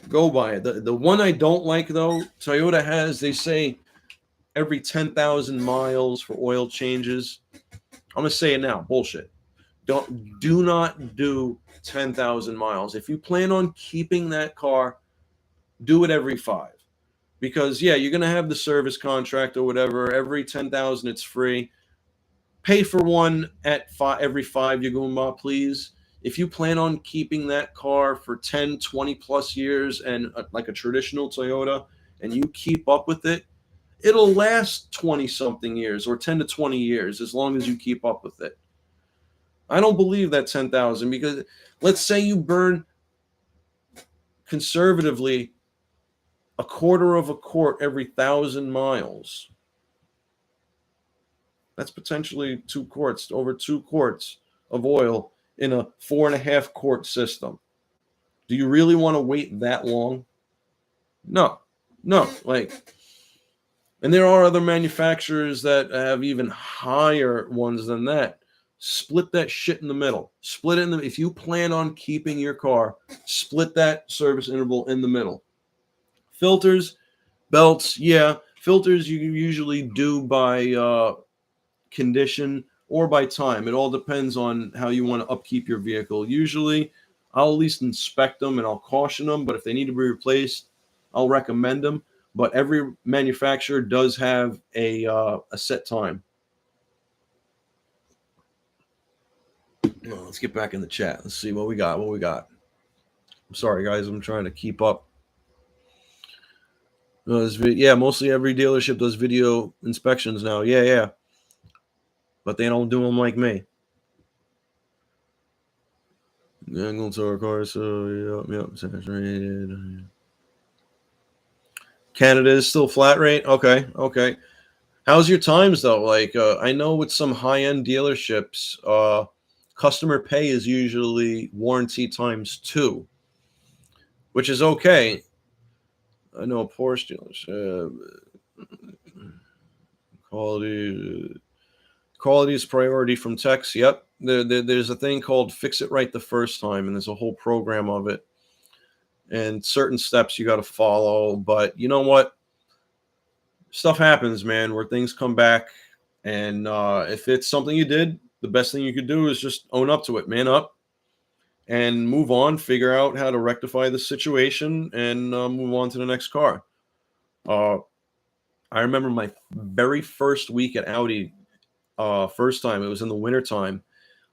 go by it. The one I don't like, though, Toyota has, they say every 10,000 miles for oil changes. I'm going to say it now. Bullshit. Do not do 10,000 miles. If you plan on keeping that car, do it every 5. Because, yeah, you're going to have the service contract or whatever. Every 10,000, it's free. Pay for one at every 5 you're going by, please. If you plan on keeping that car for 10, 20 plus years and like a traditional Toyota, and you keep up with it, it'll last 20 something years or 10 to 20 years as long as you keep up with it. I don't believe that 10,000 because let's say you burn conservatively a quarter of a quart every 1,000 miles. That's potentially over 2 quarts of oil in a 4.5 quart system. Do you really want to wait that long? No. Like, and there are other manufacturers that have even higher ones than that. Split that shit in the middle. Split it in the. If you plan on keeping your car, split that service interval in the middle. Filters, belts, yeah. Filters you usually do by condition or by time. It all depends on how you want to upkeep your vehicle. Usually, I'll at least inspect them and I'll caution them. But if they need to be replaced, I'll recommend them. But every manufacturer does have a set time. Oh, let's get back in the chat. Let's see what we got. What we got. I'm sorry, guys. I'm trying to keep up. Yeah, mostly every dealership does video inspections now. Yeah, yeah. But they don't do them like me. Angle to our car, so yep, saturated. Canada is still flat rate. Okay, okay. How's your times though? Like, I know with some high end dealerships, customer pay is usually warranty times 2, which is okay. I know a Porsche dealership. Quality, quality is priority from techs. Yep, there's a thing called fix it right the first time, and there's a whole program of it, and certain steps you got to follow. But you know what? Stuff happens, man, where things come back. And if it's something you did, the best thing you could do is just own up to it, man up, and move on, figure out how to rectify the situation, and move on to the next car. Uh, I remember my very first week at Audi, first time, it was in the wintertime.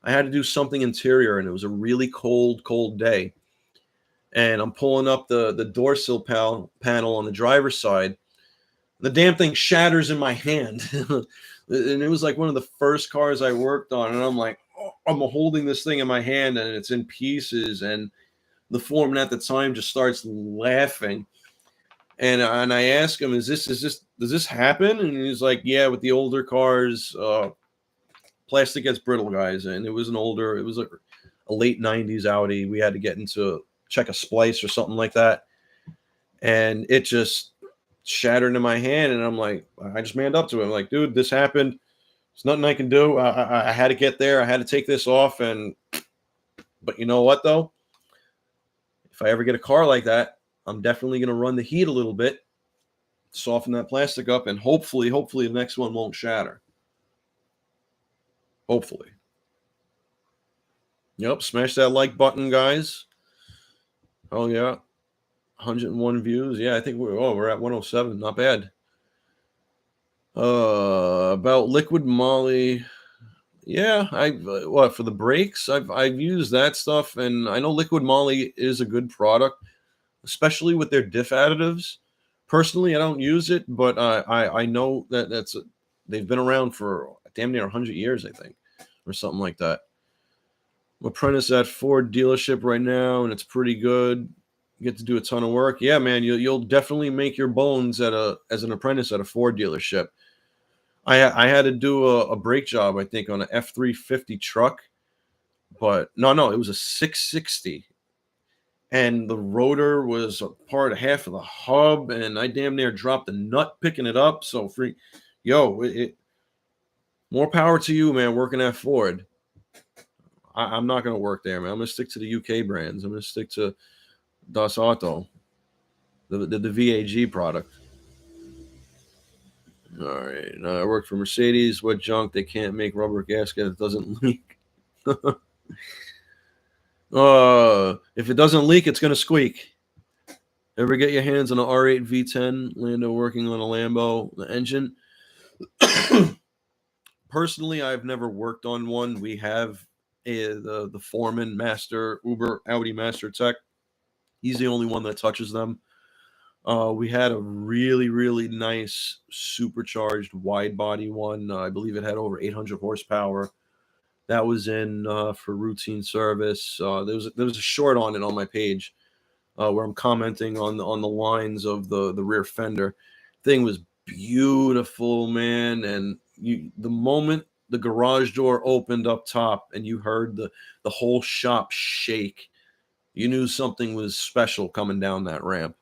I had to do something interior, and it was a really cold, cold day. And I'm pulling up the door sill panel on the driver's side. The damn thing shatters in my hand. And it was like one of the first cars I worked on. And I'm like, oh, I'm holding this thing in my hand and it's in pieces. And the foreman at the time just starts laughing. And I ask him, does this happen? And he's like, yeah, with the older cars, plastic gets brittle, guys. And it was it was a late 90s Audi. We had to get into check a splice or something like that. And it just shattered in my hand. And I'm like, I just manned up to it. I'm like, dude, this happened. There's nothing I can do. I had to get there. I had to take this off. But you know what, though? If I ever get a car like that, I'm definitely going to run the heat a little bit, soften that plastic up, and hopefully the next one won't shatter. Hopefully. Yep, smash that like button, guys. Oh, yeah. 101 views. Yeah, I think we're at 107. Not bad. About liquid moly. Yeah, what for the brakes? I've used that stuff, and I know liquid moly is a good product, especially with their diff additives. Personally, I don't use it, but I know that they've been around for damn near 100 years, I think, or something like that. I'm apprentice at Ford dealership right now, and it's pretty good. You get to do a ton of work. Yeah, man, you'll definitely make your bones as an apprentice at a Ford dealership. I had to do a brake job, I think, on an F350 truck, but no, it was a 660, and the rotor was a part of half of the hub, and I damn near dropped the nut picking it up. So more power to you, man, working at Ford. I'm not going to work there, man. I'm going to stick to the UK brands. I'm going to stick to Das Auto, the VAG product. All right. I work for Mercedes. What junk? They can't make rubber gasket that doesn't leak. If it doesn't leak, it's going to squeak. Ever get your hands on an R8 V10? Lando working on a Lambo, the engine. Personally, I've never worked on one. We have the foreman, master, Uber, Audi master tech. He's the only one that touches them. We had a really, really nice supercharged wide body one. I believe it had over 800 horsepower. That was in for routine service. There was a short on it on my page where I'm commenting on the lines of the rear fender. Thing was beautiful, man. And the moment the garage door opened up top and you heard the whole shop shake, you knew something was special coming down that ramp.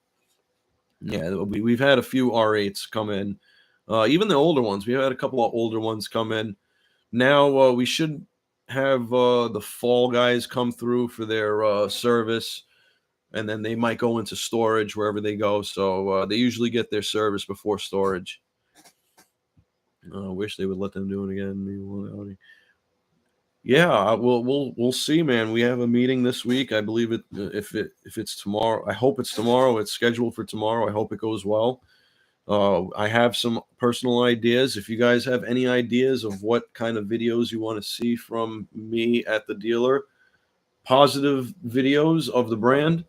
Yeah, we've had a few R8s come in, even the older ones. We've had a couple of older ones come in. Now we should have the fall guys come through for their service, and then they might go into storage wherever they go. So they usually get their service before storage. I wish they would let them do it again. Yeah, we'll see, man. We have a meeting this week. I believe if it's tomorrow. I hope it's tomorrow. It's scheduled for tomorrow. I hope it goes well. I have some personal ideas. If you guys have any ideas of what kind of videos you want to see from me at the dealer, positive videos of the brand,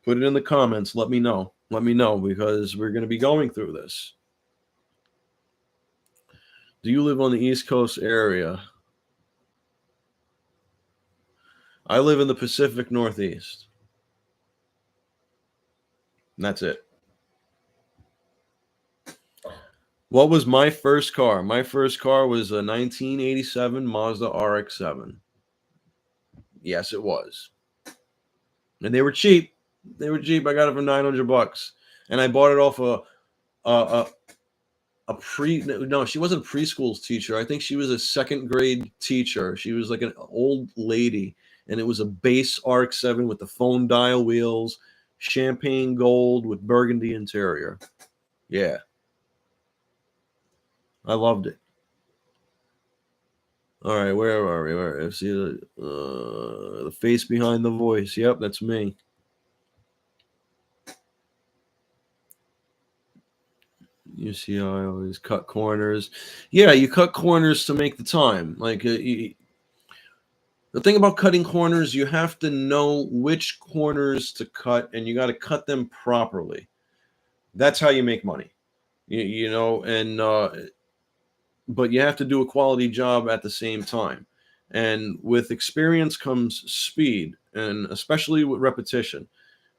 put it in the comments. Let me know. Let me know, because we're going to be going through this. Do you live on the East Coast area? I live in the Pacific Northeast. And that's it. What was my first car? My first car was a 1987 Mazda RX-7. Yes, it was. And they were cheap. They were cheap. I got it for $900, and I bought it off a no, she wasn't a preschool teacher. I think she was a second grade teacher. She was like an old lady, and it was a base RX-7 with the phone dial wheels, champagne gold with burgundy interior. Yeah, I loved it. All right, where are we? Where? See the face behind the voice. Yep, that's me. You see how I always cut corners. Yeah, you cut corners to make the time. Like the thing about cutting corners, you have to know which corners to cut, and you got to cut them properly. That's how you make money. You know, and but you have to do a quality job at the same time. And with experience comes speed, and especially with repetition.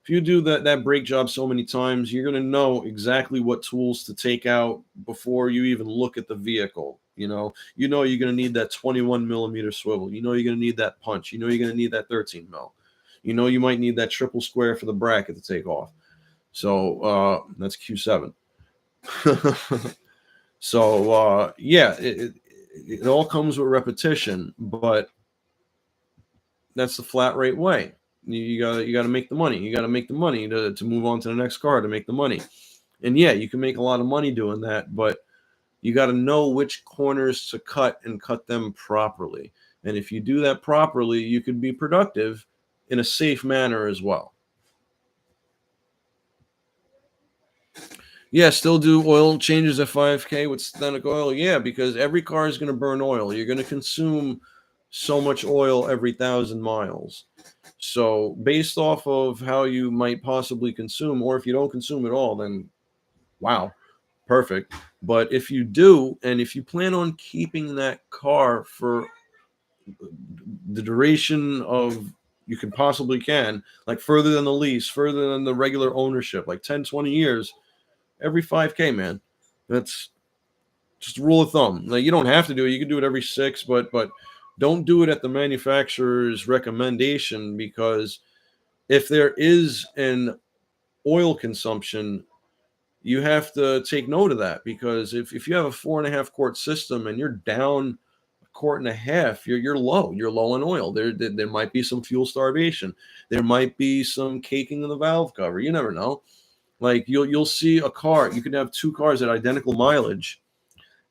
If you do that brake job so many times, you're going to know exactly what tools to take out before you even look at the vehicle. You're going to need that 21 millimeter swivel. You're going to need that punch. You're going to need that 13 mil. You might need that triple square for the bracket to take off. So that's Q7. So yeah, it all comes with repetition, but that's the flat rate way. You gotta make the money. You gotta make the money to move on to the next car to make the money. And yeah, you can make a lot of money doing that, but you got to know which corners to cut and cut them properly. And if you do that properly, you could be productive in a safe manner as well. Yeah, still do oil changes at 5K with Stenic oil. Yeah, because every car is going to burn oil. You're going to consume so much oil every 1,000 miles. So based off of how you might possibly consume, or if you don't consume at all, then wow, perfect. But if you do, and if you plan on keeping that car for the duration of you can possibly can, like further than the lease, further than the regular ownership, like 10, 20 years, every 5K, man. That's just a rule of thumb. Like, you don't have to do it. You can do it every 6, but don't do it at the manufacturer's recommendation, because if there is an oil consumption, you have to take note of that, because if you have a 4.5 quart system and you're down a quart and a half, you're low. You're low on oil. There might be some fuel starvation. There might be some caking in the valve cover. You never know. Like you'll see a car. You could have 2 cars at identical mileage,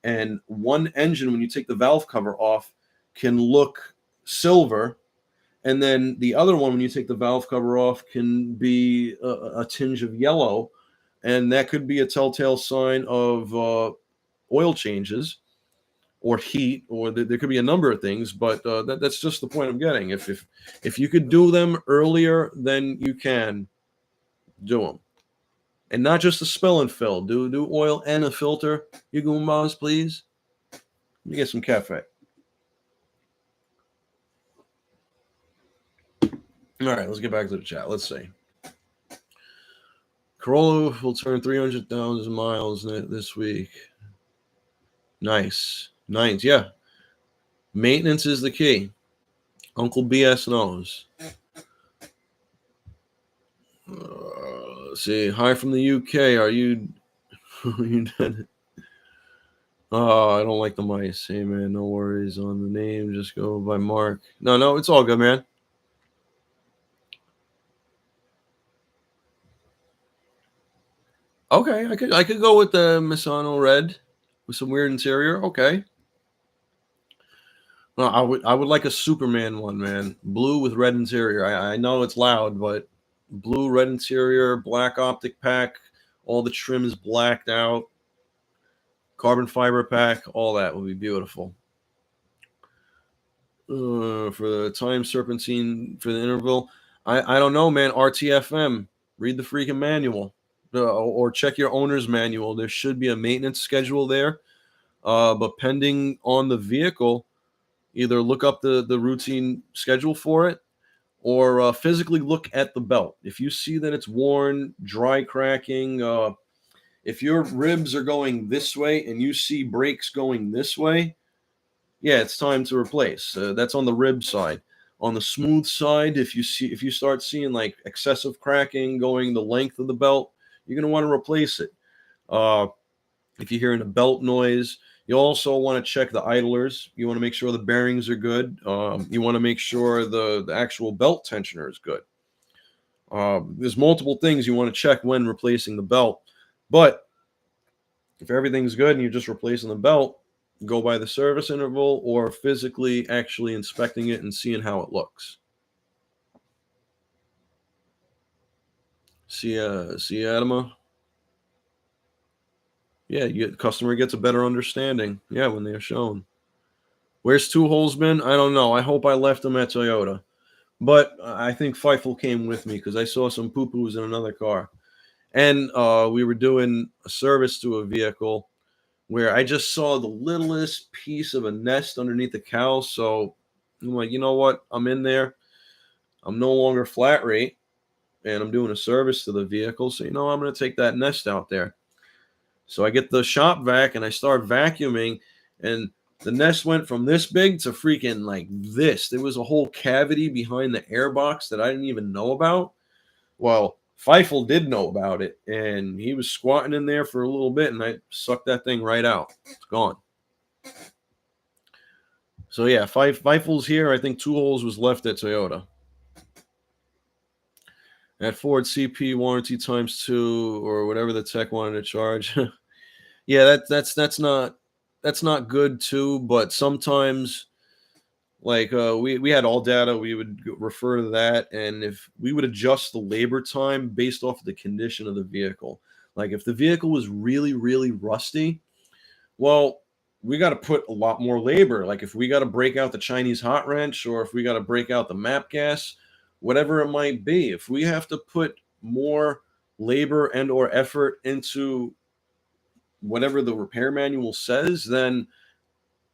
and one engine, when you take the valve cover off, can look silver, and then the other one, when you take the valve cover off, can be a tinge of yellow, and that could be a telltale sign of oil changes or heat, or there could be a number of things. But that's just the point I'm getting. If you could do them earlier, then you can do them, and not just a spill and fill. Do oil and a filter. You goombas, please. Let me get some cafe. All right, let's get back to the chat. Let's see. Corolla will turn 300,000 miles this week. Nice. Yeah. Maintenance is the key. Uncle BS knows. Let's see. Hi from the UK. Are you dead? Oh, I don't like the mice. Hey, man, no worries on the name. Just go by Mark. No, it's all good, man. Okay, I could go with the Misano red with some weird interior. Okay. No, I would like a Superman one, man. Blue with red interior. I know it's loud, but blue, red interior, black optic pack, all the trim is blacked out, carbon fiber pack, all that will be beautiful. For the time serpentine for the interval, I don't know, man. RTFM, read the freaking manual, or check your owner's manual. There should be a maintenance schedule there. But pending on the vehicle, either look up the routine schedule for it, or physically look at the belt. If you see that it's worn, dry cracking, if your ribs are going this way and you see brakes going this way, yeah, it's time to replace. That's on the rib side. On the smooth side, if you start seeing like excessive cracking going the length of the belt, you're gonna want to replace it. Uh, if you're hearing a belt noise, you also want to check the idlers. You want to make sure the bearings are good. You want to make sure the actual belt tensioner is good. There's multiple things you want to check when replacing the belt, but if everything's good and you're just replacing the belt, go by the service interval or physically actually inspecting it and seeing how it looks. See, Adama. Yeah, the customer gets a better understanding. Yeah, when they are shown. Where's Two Holes been? I don't know. I hope I left him at Toyota, but I think Feifel came with me because I saw some poo poos in another car, and we were doing a service to a vehicle where I just saw the littlest piece of a nest underneath the cowl. So I'm like, you know what? I'm in there. I'm no longer flat rate, and I'm doing a service to the vehicle. So, I'm going to take that nest out there. So I get the shop vac and I start vacuuming, and the nest went from this big to freaking like this. There was a whole cavity behind the air box that I didn't even know about. Well, Feifel did know about it, and he was squatting in there for a little bit, and I sucked that thing right out. It's gone. So yeah, Feifel's here. I think Two Holes was left at Toyota. At Ford, CP warranty times 2 or whatever the tech wanted to charge. Yeah, that's not good too. But sometimes, like we had all data, we would refer to that, and if we would adjust the labor time based off of the condition of the vehicle. Like if the vehicle was really really rusty, well, we got to put a lot more labor. Like if we got to break out the Chinese hot wrench, or if we got to break out the map gas, whatever it might be, if we have to put more labor and or effort into whatever the repair manual says, then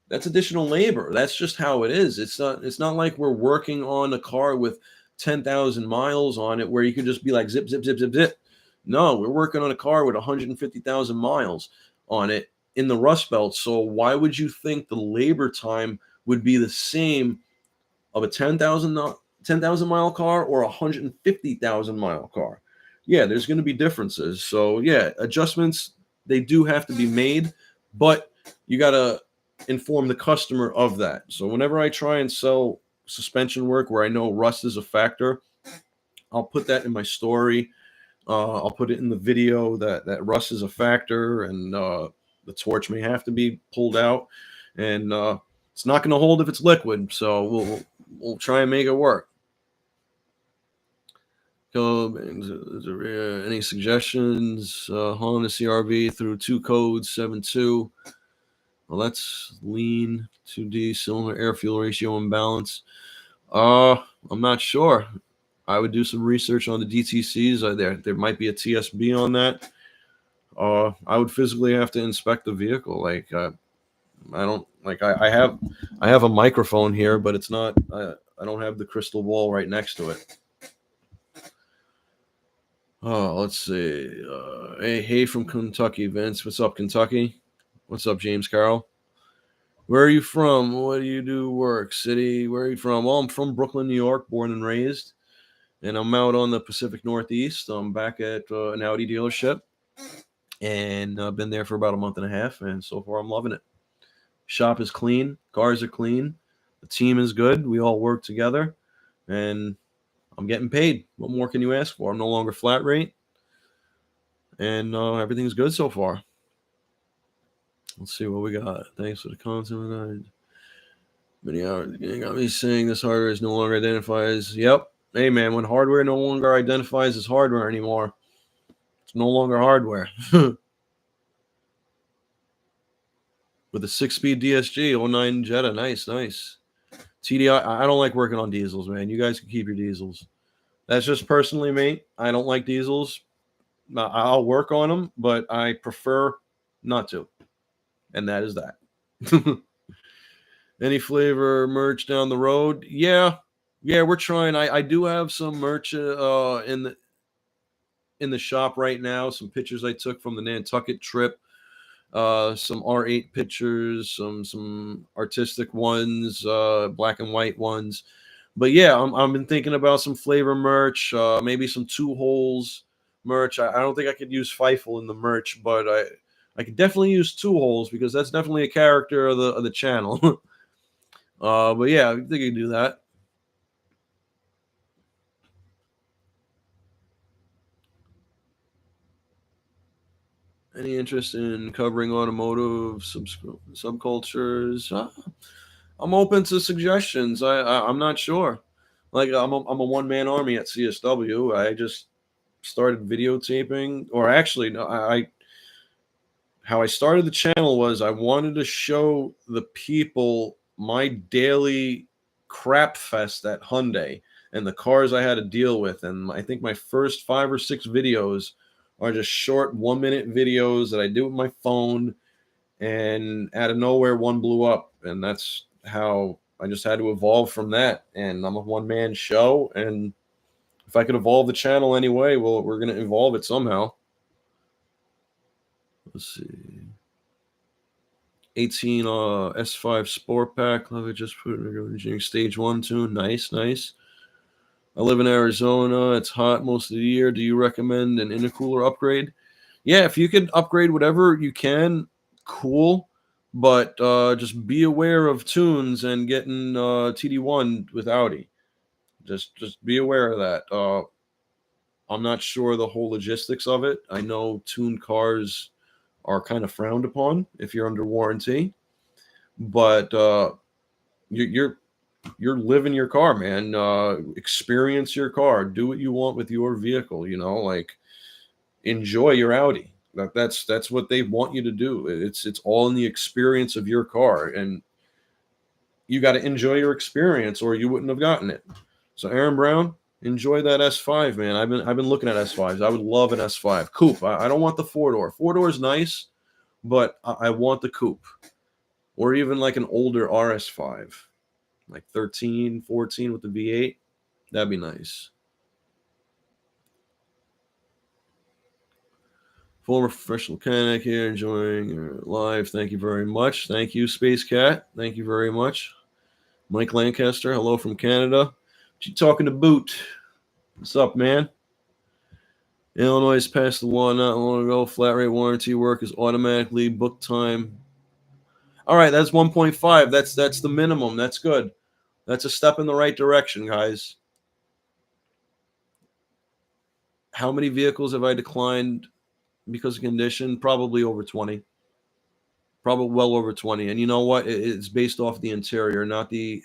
that's additional labor. That's just how it is. It's not like we're working on a car with 10,000 miles on it where you could just be like zip zip zip zip zip. No, we're working on a car with 150,000 miles on it in the Rust Belt. So why would you think the labor time would be the same of a 10,000 mile car or a 150,000 mile car? Yeah, there's going to be differences. So yeah, adjustments, they do have to be made, but you got to inform the customer of that. So whenever I try and sell suspension work where I know rust is a factor, I'll put that in my story. I'll put it in the video that rust is a factor, and the torch may have to be pulled out, and it's not going to hold if it's liquid. So we'll try and make it work. Any suggestions? Honda CRV through 2 codes 7.2. Well, that's lean, 2D, cylinder air fuel ratio imbalance. I'm not sure. I would do some research on the DTCs. There might be a TSB on that. I would physically have to inspect the vehicle. Like I don't like I have a microphone here, but it's not. I don't have the crystal ball right next to it. Oh, let's see. Hey from Kentucky, Vince. What's up, Kentucky? What's up, James Carroll? Where are you from? What do you do? Work city? Where are you from? Well, I'm from Brooklyn, New York, born and raised, and I'm out on the Pacific Northeast. I'm back at an Audi dealership, and I've been there for about a month and a half, and so far I'm loving it. Shop is clean, cars are clean, the team is good. We all work together, and I'm getting paid. What more can you ask for? I'm no longer flat rate, and everything's good so far. Let's see what we got. Thanks for the content. Many hours. You got me saying this hardware is no longer identified as. Yep. Hey, man, when hardware no longer identifies as hardware anymore, It's no longer hardware. With a 6-speed DSG, '09 Jetta. Nice, nice. TDI, I don't like working on diesels, man. You guys can keep your diesels. That's just personally me. I don't like diesels. I'll work on them, but I prefer not to. And that is that. Any flavor merch down the road? Yeah. Yeah, we're trying. I do have some merch in the shop right now. Some pictures I took from the Nantucket trip. Some R8 pictures, some artistic ones, black and white ones. But yeah, I've been thinking about some flavor merch, maybe some two holes merch. I don't think I could use Feifel in the merch, but I could definitely use two holes because that's definitely a character of the channel. But yeah, I think I can do that. Any interest in covering automotive subcultures? I'm open to suggestions. I'm not sure. Like I'm a one man army at CSW. I just started videotaping, or actually, no, I how I started the channel was I wanted to show the people my daily crap fest at Hyundai and the cars I had to deal with. And I think my first 5 or 6 videos are just short 1 minute videos that I do with my phone. And out of nowhere, one blew up. And that's how I just had to evolve from that. And I'm a one man show. And if I could evolve the channel anyway, well, we're going to evolve it somehow. Let's see. 18 S5 Sport Pack. Let me just put it in engineering stage 1 tune. Nice, nice. I live in Arizona. It's hot most of the year. Do you recommend an intercooler upgrade? Yeah, if you could upgrade whatever you can, cool. But just be aware of tunes and getting TD1 with Audi. Just be aware of that. I'm not sure the whole logistics of it. I know tuned cars are kind of frowned upon if you're under warranty, but you're living your car, man. Experience your car. Do what you want with your vehicle. Like enjoy your Audi. That's what they want you to do. It's all in the experience of your car, and you got to enjoy your experience, or you wouldn't have gotten it. So Aaron Brown, enjoy that S5, man. I've been looking at S5s. I would love an S5 coupe. I don't want the 4-door. 4-door is nice, but I want the coupe, or even like an older RS5, like 13, 14 with the V8. That'd be nice. Former professional mechanic here, enjoying your live. Thank you very much. Thank you, Space Cat. Thank you very much. Mike Lancaster, hello from Canada. What you talking to Boot? What's up, man? Illinois passed the law not long ago. Flat rate warranty work is automatically book time. All right, that's 1.5. That's the minimum. That's good. That's a step in the right direction, guys. How many vehicles have I declined because of condition? Probably over 20. Probably well over 20. And you know what? It's based off the interior, not the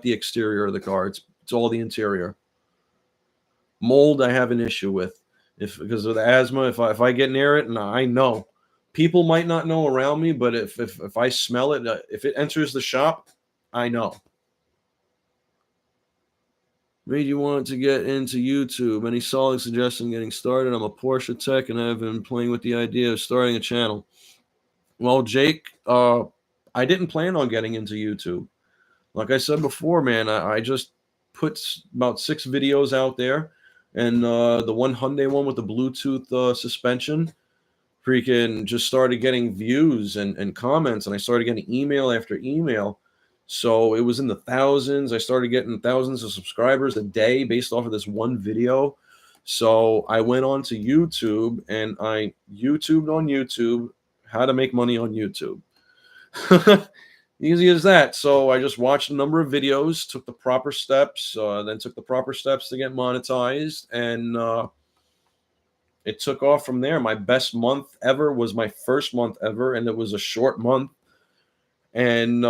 exterior of the car. It's all the interior. Mold, I have an issue with, if because of the asthma. If I get near it, and I know people might not know around me, but if I smell it, if it enters the shop, I know. Made you want to get into YouTube? Any solid suggestion getting started? I'm a Porsche tech, and I've been playing with the idea of starting a channel. Well, Jake, I didn't plan on getting into YouTube. Like I said before, man, I just put about 6 videos out there, and the one Hyundai one with the Bluetooth suspension freaking just started getting views and comments, and I started getting email after email. So it was in the thousands. I started getting thousands of subscribers a day based off of this one video. So I went on to YouTube and I YouTubed on YouTube how to make money on YouTube. Easy as that. So I just watched a number of videos, took the proper steps, then took the proper steps to get monetized, and it took off from there. My best month ever was my first month ever, and it was a short month. And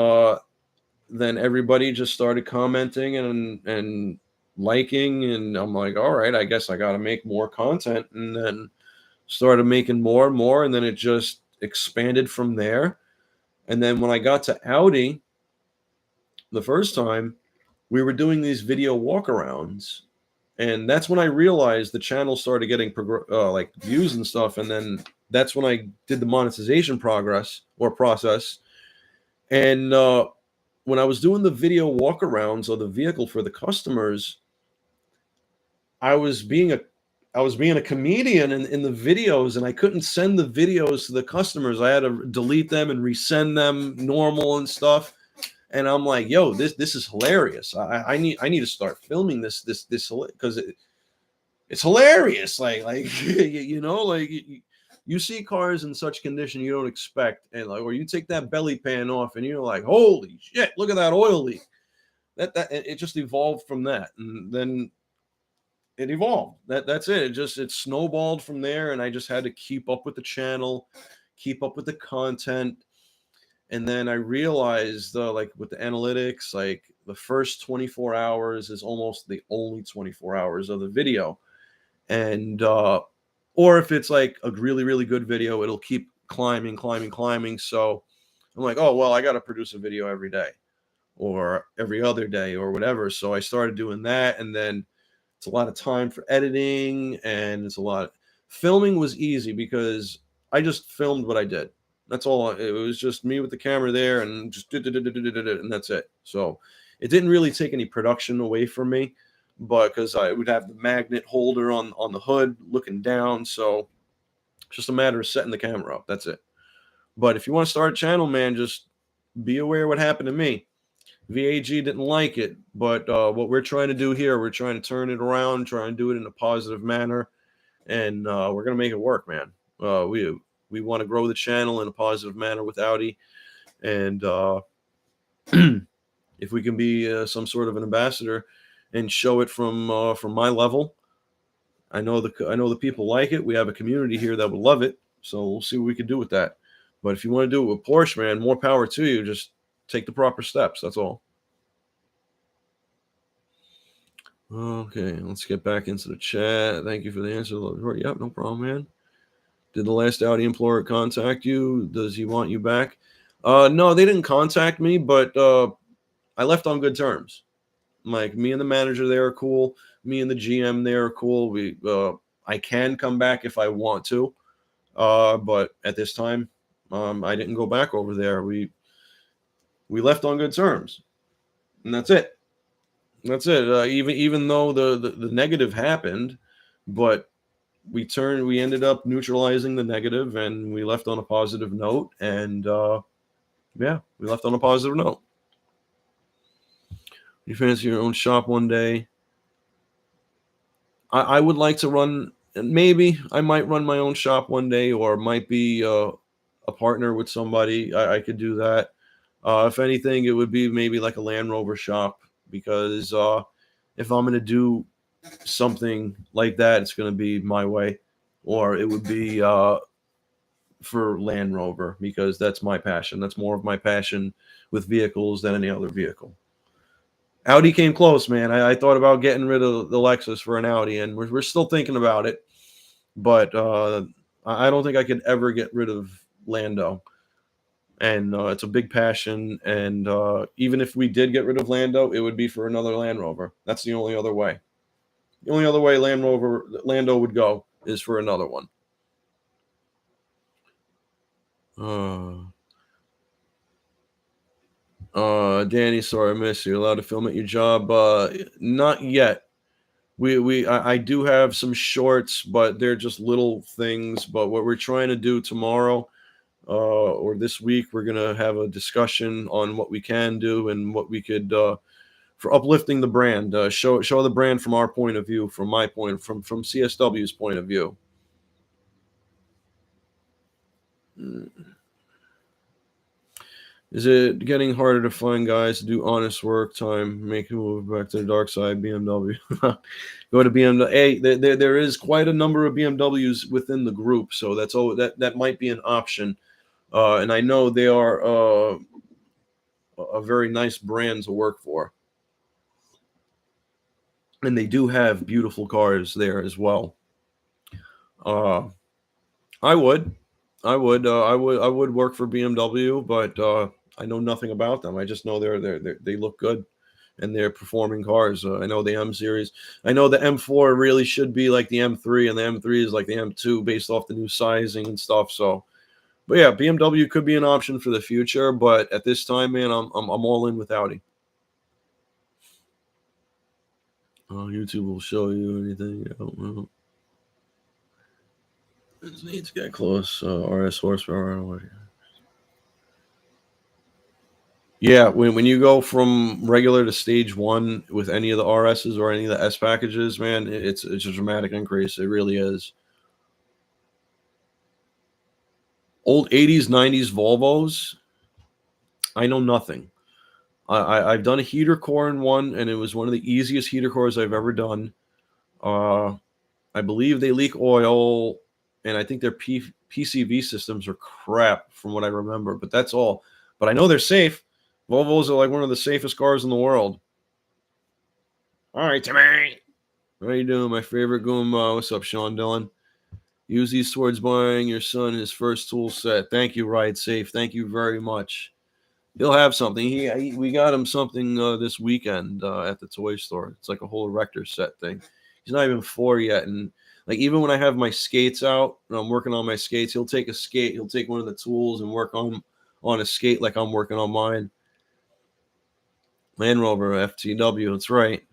then everybody just started commenting and liking, and I'm like, all right, I guess I got to make more content. And then started making more and more, and then it just expanded from there. And then when I got to Audi the first time, we were doing these video walkarounds, and that's when I realized the channel started getting like views and stuff. And then that's when I did the monetization progress or process. And when I was doing the video walkarounds of the vehicle for the customers, I was being a I was being a comedian in the videos, and I couldn't send the videos to the customers. I had to delete them and resend them normal and stuff. And I'm like, yo, this is hilarious. I need to start filming this because it's hilarious. Like like you see cars in such condition you don't expect, and like, or you take that belly pan off and you're like, holy shit, look at that oil leak. That it just evolved from that, and then it evolved. That's it. It snowballed from there, and I just had to keep up with the channel, keep up with the content. And then I realized, like with the analytics, like the first 24 hours is almost the only 24 hours of the video. And or if it's like a really really good video, it'll keep climbing, climbing, climbing. So I'm like, oh well, I got to produce a video every day or every other day or whatever. So I started doing that, and then it's a lot of time for editing, and it's a lot. Filming was easy because I just filmed what I did. That's all. It was just me with the camera there, and just and that's it. So it didn't really take any production away from me, but because I would have the magnet holder on the hood looking down, so it's just a matter of setting the camera up. That's it. But if you want to start a channel, man, just be aware what happened to me. VAG didn't like it, but what we're trying to do here, we're trying to turn it around, try and do it in a positive manner, and we're gonna make it work, man. We want to grow the channel in a positive manner with Audi, and if we can be some sort of an ambassador and show it from my level, I know the people like it. We have a community here that would love it, so we'll see what we can do with that. But if you want to do it with Porsche, man, more power to you. Just take the proper steps. That's all. Okay, let's get back into the chat. Thank you for the answer. Yep, no problem, man. Did the last Audi employer contact you? Does he want you back? No, they didn't contact me, but I left on good terms. Like me and the manager there are cool. Me and the GM there are cool. I can come back if I want to, but at this time, I didn't go back over there. We left on good terms, and that's it. That's it. Even though the negative happened, but we ended up neutralizing the negative, and we left on a positive note. And yeah, we left on a positive note. You fancy your own shop one day? I would like to run. Maybe I might run my own shop one day, or might be a partner with somebody. I could do that. If anything, it would be maybe like a Land Rover shop, because if I'm going to do something like that, it's going to be my way, or it would be for Land Rover, because that's my passion. That's more of my passion with vehicles than any other vehicle. Audi came close, man. I thought about getting rid of the Lexus for an Audi, and we're still thinking about it. But I don't think I could ever get rid of Lando. And it's a big passion. And even if we did get rid of Lando, it would be for another Land Rover. That's the only other way. The only other way Lando would go is for another one. Danny, sorry I missed you. You're allowed to film at your job? Not yet. I do have some shorts, but they're just little things. But what we're trying to do tomorrow, or this week, we're gonna have a discussion on what we can do and what we could for uplifting the brand. Show the brand from our point of view, from my point, from CSW's point of view. Is it getting harder to find guys to do honest work time, make a move back to the dark side, BMW? Go to BMW. Hey, there is quite a number of BMWs within the group, so that might be an option. And I know they are a very nice brand to work for. And they do have beautiful cars there as well. I would. I would work for BMW, but I know nothing about them. I just know they look good, and they're performing cars. I know the M series. I know the M4 really should be like the M3, and the M3 is like the M2 based off the new sizing and stuff. So, but yeah, BMW could be an option for the future. But at this time, man, I'm all in with Audi. YouTube will show you anything. I don't know. It needs to get close. RS horsepower. Yeah, when you go from regular to stage one with any of the RSs or any of the S packages, man, it's a dramatic increase. It really is. Old 80s, 90s Volvos, I know nothing. I've done a heater core in one, and it was one of the easiest heater cores I've ever done. Uh, I believe they leak oil, and I think their PCV systems are crap from what I remember, but that's all. But I know they're safe. Volvos are like one of the safest cars in the world. All right, Timmy. How you doing, my favorite Goomba? What's up, Sean Dillon? Use these towards buying your son his first tool set. Thank you, Ride Safe. Thank you very much. He'll have something. We got him something this weekend at the toy store. It's like a whole erector set thing. He's not even 4 yet, and like even when I have my skates out and I'm working on my skates, he'll take a skate. He'll take one of the tools and work on a skate like I'm working on mine. Land Rover FTW. That's right.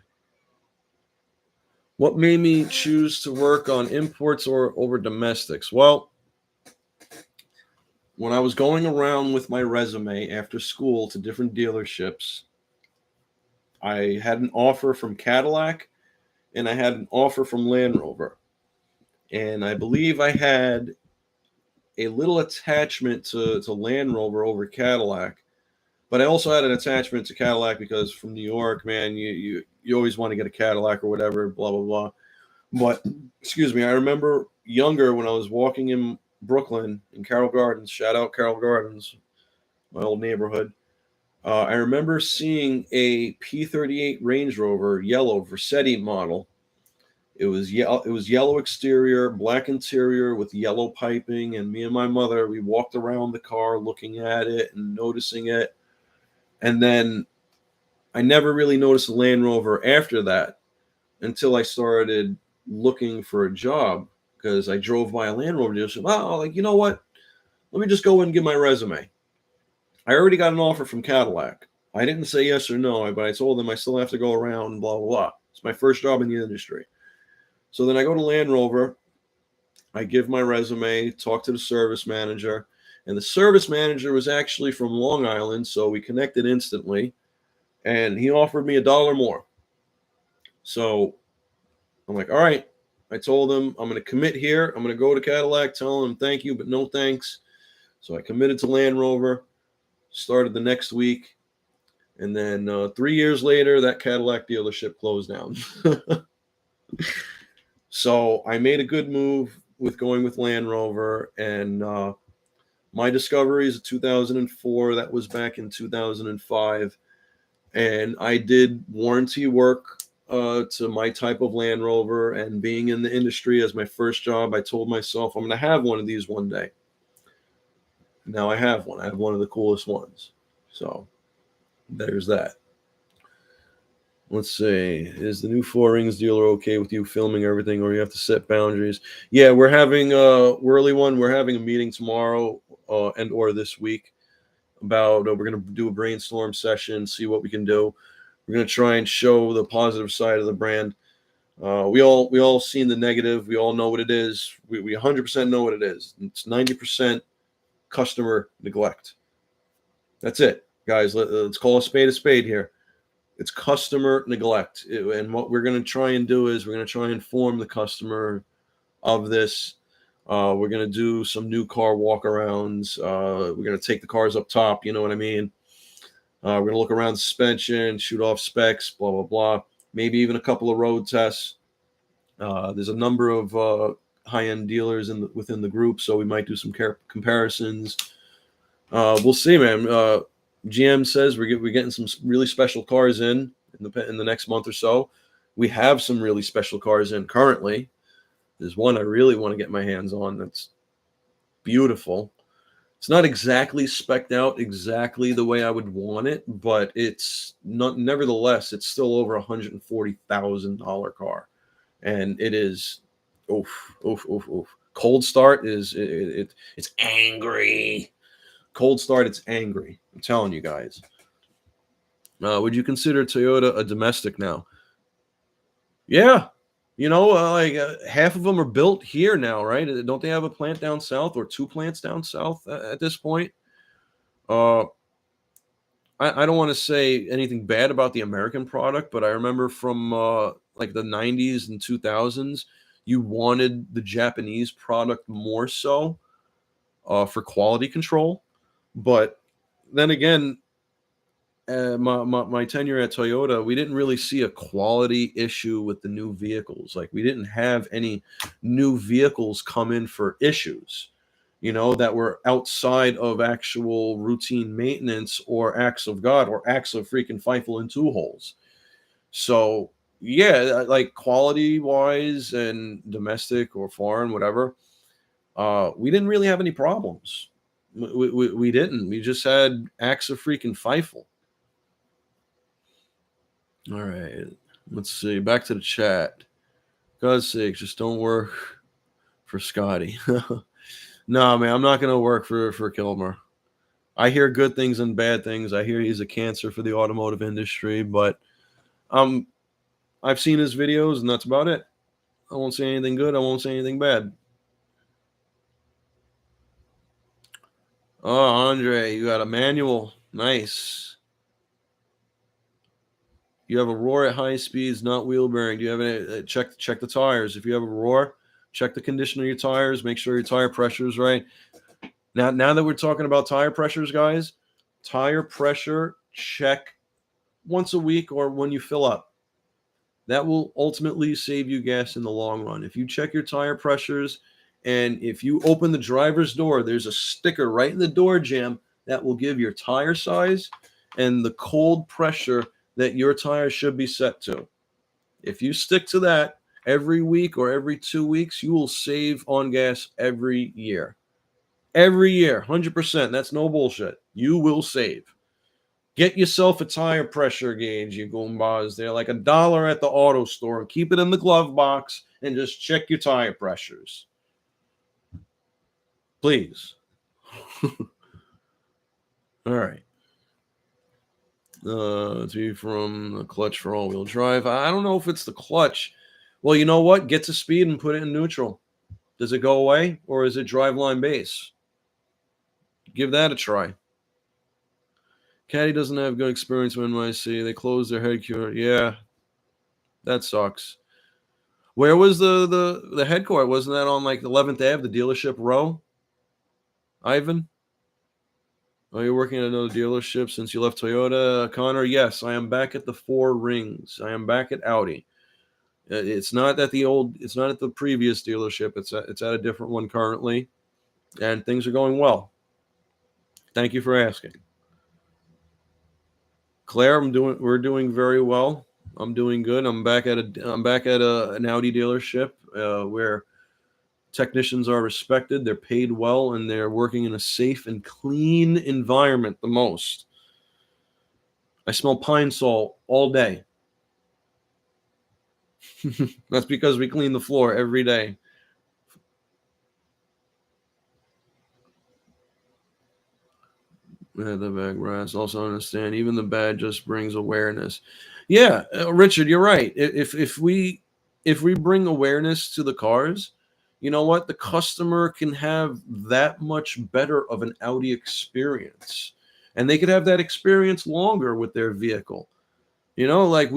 What made me choose to work on imports or over domestics? Well, when I was going around with my resume after school to different dealerships, I had an offer from Cadillac and I had an offer from Land Rover. And I believe I had a little attachment to Land Rover over Cadillac. But I also had an attachment to Cadillac because from New York, man, you always want to get a Cadillac or whatever, blah, blah, blah. But excuse me, I remember younger when I was walking in Brooklyn in Carroll Gardens. Shout out Carroll Gardens, my old neighborhood. I remember seeing a P38 Range Rover yellow Versetti model. It was yellow. It was yellow exterior, black interior with yellow piping. And me and my mother, we walked around the car looking at it and noticing it. And then I never really noticed a Land Rover after that until I started looking for a job because I drove by a Land Rover dealership. Oh, like, you know what? Let me just go and give my resume. I already got an offer from Cadillac. I didn't say yes or no, but I told them I still have to go around and blah, blah, blah. It's my first job in the industry. So then I go to Land Rover. I give my resume, talk to the service manager. And the service manager was actually from Long Island, so we connected instantly. And he offered me $1 more. So I'm like, all right. I told him I'm going to commit here. I'm going to go to Cadillac, tell him thank you, but no thanks. So I committed to Land Rover, started the next week. And then 3 years later, that Cadillac dealership closed down. So I made a good move with going with Land Rover. And my discovery is 2004. That was back in 2005. And I did warranty work to my type of Land Rover, and being in the industry as my first job, I told myself I'm going to have one of these one day. Now I have one. I have one of the coolest ones. So there's that. Let's see. Is the new Four Rings dealer okay with you filming everything, or you have to set boundaries? Yeah, we're having a early one. We're having a meeting tomorrow and or this week about we're going to do a brainstorm session, see what we can do. We're going to try and show the positive side of the brand. We all seen the negative. We all know what it is. We 100% know what it is. It's 90% customer neglect. That's it, guys. Let's call a spade here. It's customer neglect. And what we're going to try and do is we're going to try and inform the customer of this. We're going to do some new car walkarounds. We're going to take the cars up top. You know what I mean? We're going to look around the suspension, shoot off specs, blah, blah, blah. Maybe even a couple of road tests. There's a number of high-end dealers within the group, so we might do some comparisons. We'll see, man. GM says we're getting some really special cars in the next month or so. We have some really special cars in currently. There's one I really want to get my hands on. That's beautiful. It's not exactly specced out exactly the way I would want it, but it's not. Nevertheless, it's still over $140,000 car, and it is, oof, oof, oof, oof. Cold start is it's angry. Cold start, it's angry. I'm telling you guys. Would you consider Toyota a domestic now? Yeah, half of them are built here now, right? Don't they have a plant down south or two plants down south at this point? Uh, I don't want to say anything bad about the American product, but I remember from like the 90s and 2000s, you wanted the Japanese product more so for quality control. But then again, my tenure at Toyota, we didn't really see a quality issue with the new vehicles. Like we didn't have any new vehicles come in for issues, that were outside of actual routine maintenance or acts of God or acts of freaking Feifel and two holes. So yeah, like quality wise and domestic or foreign, whatever, we didn't really have any problems. We didn't. We just had acts of freaking Feifel. All right, let's see. Back to the chat. God's sake, just don't work for Scotty. No, man, I'm not gonna work for Kilmer. I hear good things and bad things. I hear he's a cancer for the automotive industry, but I've seen his videos, and that's about it. I won't say anything good. I won't say anything bad. Oh, Andre, you got a manual. Nice. You have a roar at high speeds, not wheel bearing. Do you have any? Check the tires. If you have a roar, check the condition of your tires. Make sure your tire pressure is right. Now that we're talking about tire pressures, guys, tire pressure check once a week or when you fill up. That will ultimately save you gas in the long run. If you check your tire pressures and if you open the driver's door, there's a sticker right in the door jamb that will give your tire size and the cold pressure that your tire should be set to. If you stick to that every week or every 2 weeks, you will save on gas every year. Every year, 100%. That's no bullshit. You will save. Get yourself a tire pressure gauge, you goombas. They're like $1 at the auto store. Keep it in the glove box and just check your tire pressures. Please. All right. To be from the clutch for all-wheel drive. I don't know if it's the clutch. Well, you know what? Get to speed and put it in neutral. Does it go away or is it driveline base? Give that a try. Caddy doesn't have good experience with NYC. They closed their headquarters. Yeah, that sucks. Where was the headquarters? Wasn't that on like 11th Ave, the dealership row? Ivan? Oh, you're working at another dealership since you left Toyota, Connor? Yes, I am back at the Four Rings. I am back at Audi. It's not at it's not at the previous dealership. It's at a different one currently, and things are going well. Thank you for asking. Claire, we're doing very well. I'm doing good. I'm back at an Audi dealership where technicians are respected, they're paid well, and they're working in a safe and clean environment the most. I smell pine sol all day. That's because we clean the floor every day. Yeah, the bag rats also understand. Even the bad just brings awareness. Yeah, Richard, you're right. If we bring awareness to the cars, you know what? The customer can have that much better of an Audi experience, and they could have that experience longer with their vehicle. Like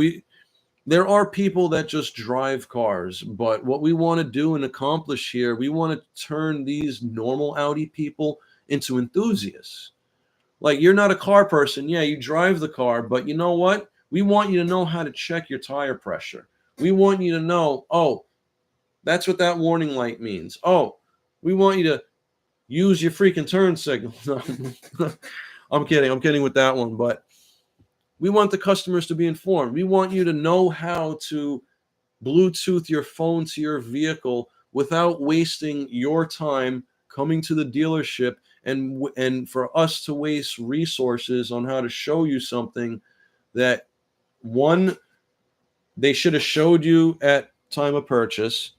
there are people that just drive cars, but what we want to do and accomplish here, we want to turn these normal Audi people into enthusiasts. Like, you're not a car person. Yeah, you drive the car, but you know what? We want you to know how to check your tire pressure. We want you to know, oh, that's what that warning light means. Oh, we want you to use your freaking turn signal. I'm kidding. I'm kidding with that one, but we want the customers to be informed. We want you to know how to Bluetooth your phone to your vehicle without wasting your time coming to the dealership and for us to waste resources on how to show you something that, one, they should have showed you at time of purchase,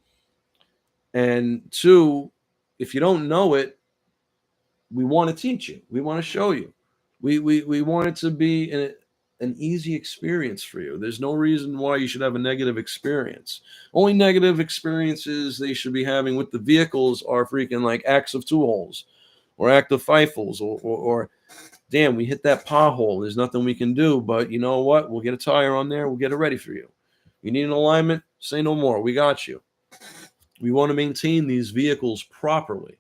and two, if you don't know it, we want to teach you. We want to show you. We want it to be an easy experience for you. There's no reason why you should have a negative experience. Only negative experiences they should be having with the vehicles are freaking like acts of two holes or active fifles or damn, we hit that pothole. There's nothing we can do, but you know what? We'll get a tire on there. We'll get it ready for you. You need an alignment? Say no more. We got you. We want to maintain these vehicles properly,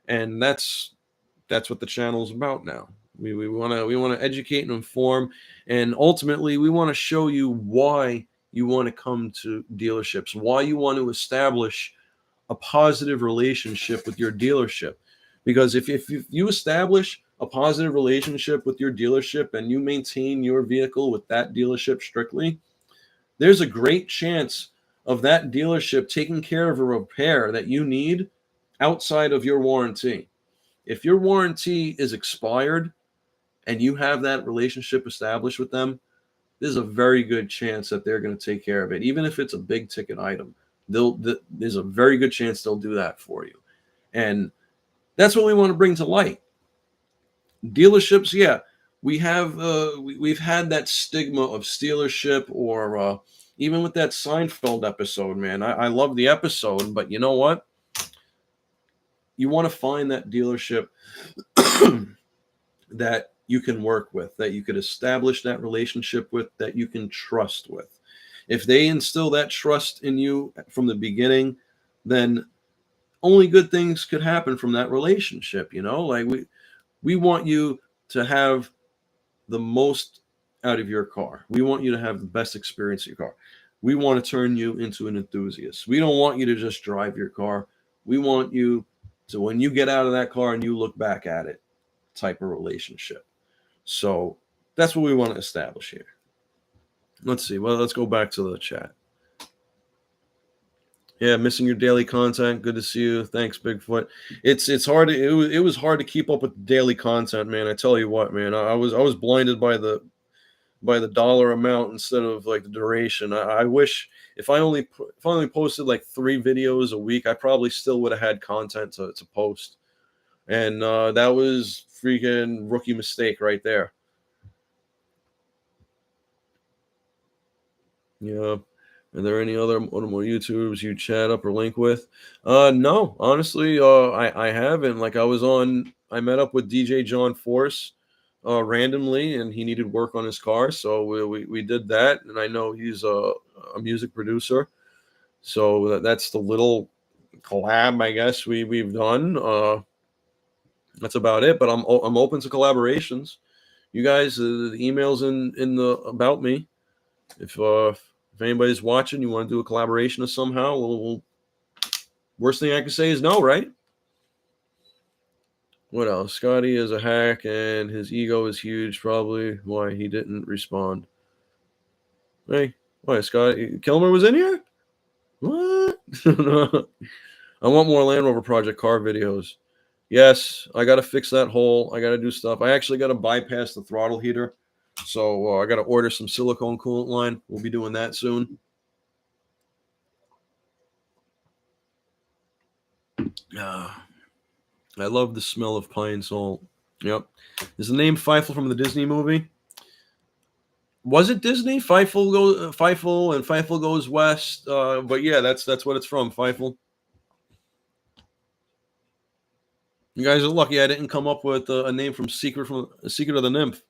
and that's what the channel is about now. We want to educate and inform, and ultimately we want to show you why you want to come to dealerships, why you want to establish a positive relationship with your dealership. Because if you establish a positive relationship with your dealership and you maintain your vehicle with that dealership strictly, there's a great chance of that dealership taking care of a repair that you need outside of your warranty. If your warranty is expired and you have that relationship established with them, there's a very good chance that they're going to take care of it. Even if it's a big ticket item, there's a very good chance they'll do that for you. And that's what we want to bring to light. Dealerships, yeah, we've had that stigma of stealership, or even with that Seinfeld episode, man. I love the episode, but you know what? You want to find that dealership that you can work with, that you could establish that relationship with, that you can trust with. If they instill that trust in you from the beginning, then only good things could happen from that relationship. Like we want you to have the most out of your car. We want you to have the best experience of your car. We want to turn you into an enthusiast. We don't want you to just drive your car. We want you to, when you get out of that car and you look back at it, type of relationship. So that's what we want to establish here. Let's see. Well, let's go back to the chat. Yeah, missing your daily content. Good to see you. Thanks, Bigfoot. It's hard. It was hard to keep up with the daily content, man. I tell you what, man. I was blinded by the dollar amount instead of like the duration. I wish if I only posted like 3 videos a week, I probably still would have had content to post. And that was freaking rookie mistake right there. Yeah. Are there any other more YouTubers you chat up or link with? No, honestly, I haven't. Like I met up with DJ John Force randomly, and he needed work on his car, so we did that. And I know he's a music producer, so that's the little collab I guess we've done. That's about it. But I'm open to collaborations. You guys, the emails in the about me. If anybody's watching, you want to do a collaboration of somehow, we'll worst thing I can say is no, right? What else? Scotty is a hack and his ego is huge. Probably why he didn't respond. Hey, why Scotty Kilmer was in here? What? I want more Land Rover Project car videos. Yes, I got to fix that hole. I got to do stuff. I actually got to bypass the throttle heater. So I got to order some silicone coolant line. We'll be doing that soon. I love the smell of pine salt. Yep. Is the name Feifel from the Disney movie? Was it Disney? Feifel and Feifel Goes West. But yeah, that's what it's from. Feifel. You guys are lucky I didn't come up with a name from Secret of the Nymph.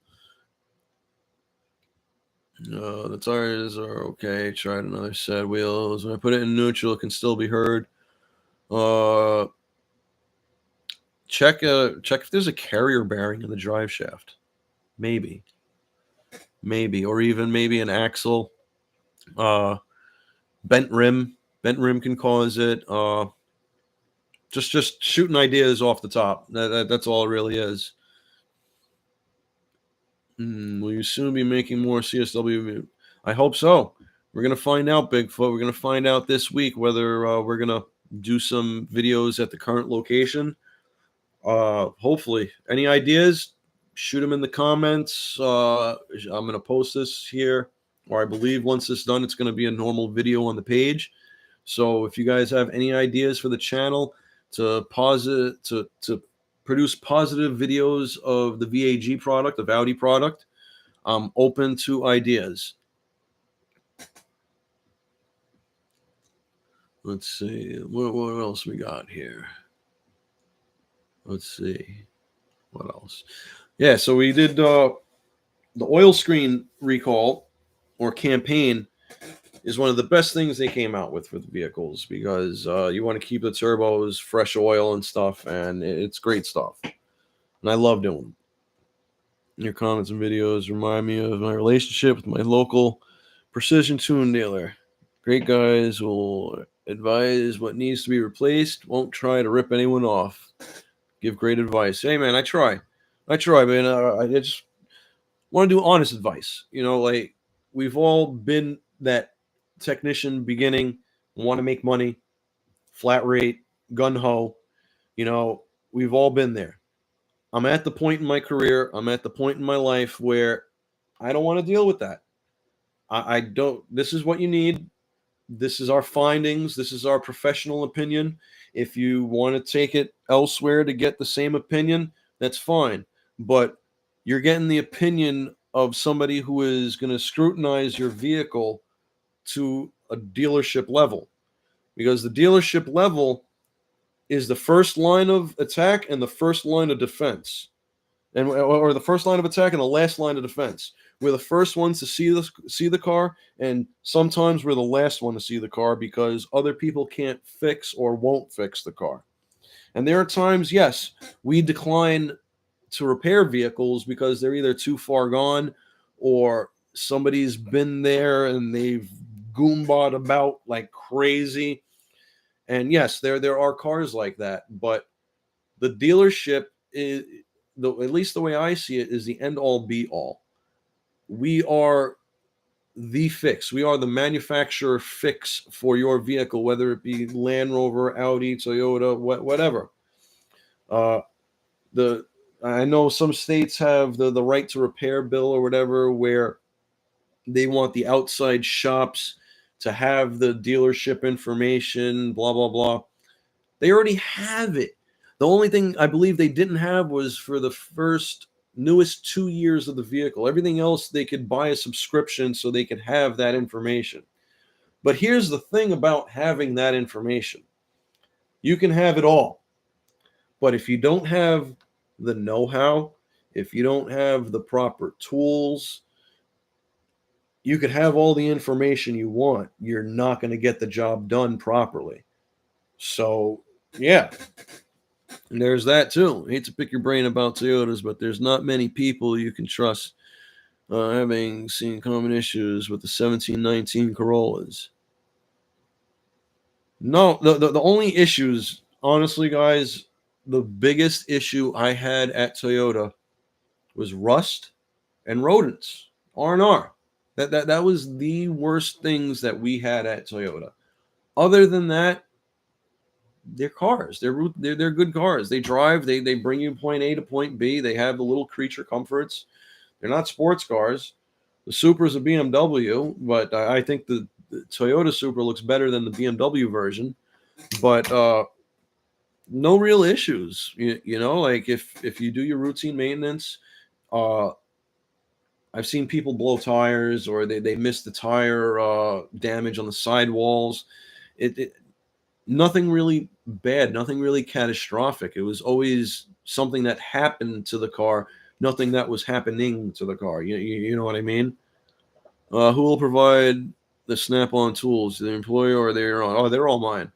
The tires are okay. Tried another set. Wheels. When I put it in neutral, it can still be heard. Check if there's a carrier bearing in the drive shaft. Maybe, or even maybe an axle. Bent rim can cause it. Just shooting ideas off the top. That's all it really is. Will you soon be making more CSW? I hope so. We're gonna find out, Bigfoot. We're gonna find out this week whether we're gonna do some videos at the current location, Hopefully, any ideas, shoot them in the comments. I'm going to post this here, or I believe once it's done, it's going to be a normal video on the page. So if you guys have any ideas for the channel to produce positive videos of the VAG product, the Audi product, I'm open to ideas. Let's see what else we got here. Let's see what else. Yeah, so we did the oil screen recall or campaign is one of the best things they came out with for the vehicles because you want to keep the turbos fresh oil and stuff, and it's great stuff. And I love doing them. Your comments and videos remind me of my relationship with my local precision tune dealer. Great guys will advise what needs to be replaced, won't try to rip anyone off. Give great advice. Hey, man, I try, man. I just want to do honest advice. Like we've all been that technician beginning, want to make money, flat rate, gun ho. We've all been there. I'm at the point in my career, I'm at the point in my life where I don't want to deal with that. I don't. This is what you need. This is our findings. This is our professional opinion. If you want to take it elsewhere to get the same opinion, that's fine. But you're getting the opinion of somebody who is going to scrutinize your vehicle to a dealership level. Because the dealership level is the first line of attack and the first line of defense. Or the first line of attack and the last line of defense. We're the first ones to see the car, and sometimes we're the last one to see the car because other people can't fix or won't fix the car. And there are times, yes, we decline to repair vehicles because they're either too far gone or somebody's been there and they've goombawed about like crazy. And yes, there are cars like that, but the dealership is at least the way I see it is the end all be all. We are the fix. We are the manufacturer fix for your vehicle, whether it be Land Rover, Audi, Toyota, whatever. Uh, the I know some states have the right to repair bill or whatever, where they want the outside shops to have the dealership information, blah blah blah. They already have it. The only thing I believe they didn't have was for the first newest 2 years of the vehicle. Everything else they could buy a subscription so they could have that information. But here's the thing about having that information. You can have it all. But if you don't have the know-how, if you don't have the proper tools, you could have all the information you want. You're not going to get the job done properly. So, yeah, and there's that too. I hate to pick your brain about Toyotas, but there's not many people you can trust. Having seen common issues with the 1719 Corollas. No, the only issues, honestly, guys, the biggest issue I had at Toyota was rust and rodents, R&R. That was the worst things that we had at Toyota. Other than that, they're cars. They're good cars. They drive. They bring you point A to point B. They have the little creature comforts. They're not sports cars. The Supra is a BMW, but I think the Toyota Supra looks better than the BMW version. But no real issues. Like if you do your routine maintenance, uh, I've seen people blow tires or they miss the tire damage on the sidewalls. It nothing really bad, nothing really catastrophic. It was always something that happened to the car, nothing that was happening to the car. You know what I mean? Who will provide the Snap-on tools? The employer or their own? Oh, they're all mine.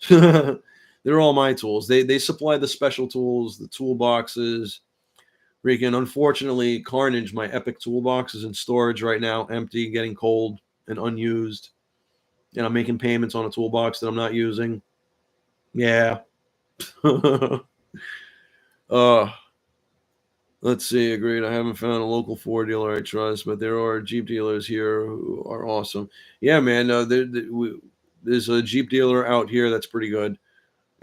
They're all my tools. They supply the special tools, the toolboxes. Freaking, unfortunately, Carnage, my Epic toolbox, is in storage right now, empty, getting cold and unused. And I'm making payments on a toolbox that I'm not using. Yeah. uh, let's see. Agreed. I haven't found a local Ford dealer I trust, but there are Jeep dealers here who are awesome. Yeah, man. There's a Jeep dealer out here that's pretty good.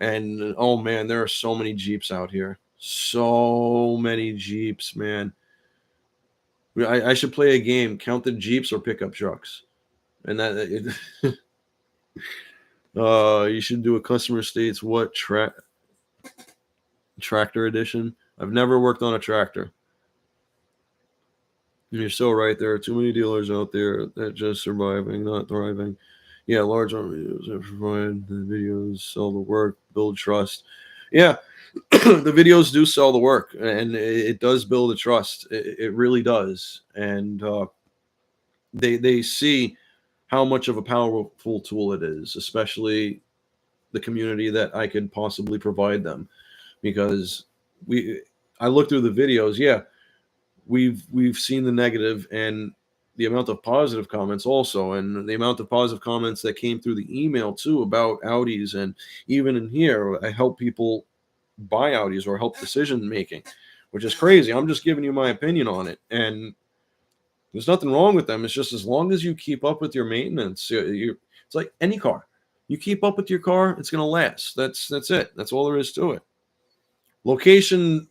And oh man, there are so many Jeeps out here. So many Jeeps, man. I should play a game. Count the Jeeps or pickup trucks, and you should do a customer states what tractor edition. I've never worked on a tractor. And you're so right. There are too many dealers out there that just surviving, not thriving. Yeah, large videos that provide the videos, sell the work, build trust. Yeah, the videos do sell the work, and it does build a trust. It really does, and they see how much of a powerful tool it is, especially the community that I could possibly provide them. Because I look through the videos. Yeah, we've seen the negative and the amount of positive comments also, and the amount of positive comments that came through the email too about Audis, and even in here, I help people buy Audis or help decision making, which is crazy. I'm just giving you my opinion on it, and there's nothing wrong with them. It's just as long as you keep up with your maintenance, it's like any car. You keep up with your car, it's gonna last. That's it. That's all there is to it. Location,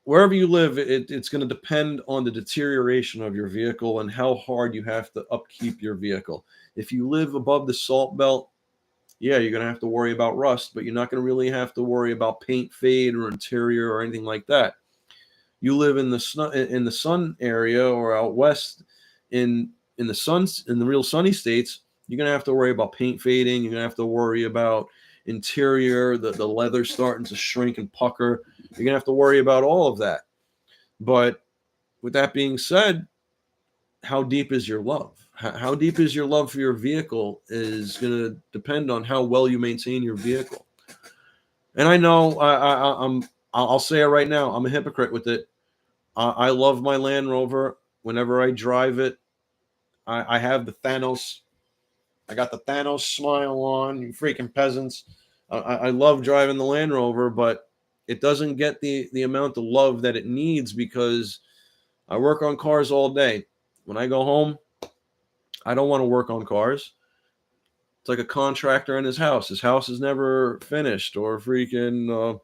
wherever you live, it's going to depend on the deterioration of your vehicle and how hard you have to upkeep your vehicle. If you live above the salt belt, yeah, you're going to have to worry about rust, but you're not going to really have to worry about paint fade or interior or anything like that. You live in the sun area or out west in the real sunny states, you're going to have to worry about paint fading. You're going to have to worry about interior, the leather starting to shrink and pucker. You're going to have to worry about all of that. But with that being said, how deep is your love? How deep is your love for your vehicle is going to depend on how well you maintain your vehicle. And I know I'll say it right now. I'm a hypocrite with it. I love my Land Rover. Whenever I drive it, I have the Thanos. I got the Thanos smile on. You freaking peasants. I love driving the Land Rover, but it doesn't get the amount of love that it needs because I work on cars all day. When I go home, I don't want to work on cars. It's like a contractor in his house. His house is never finished, or a freaking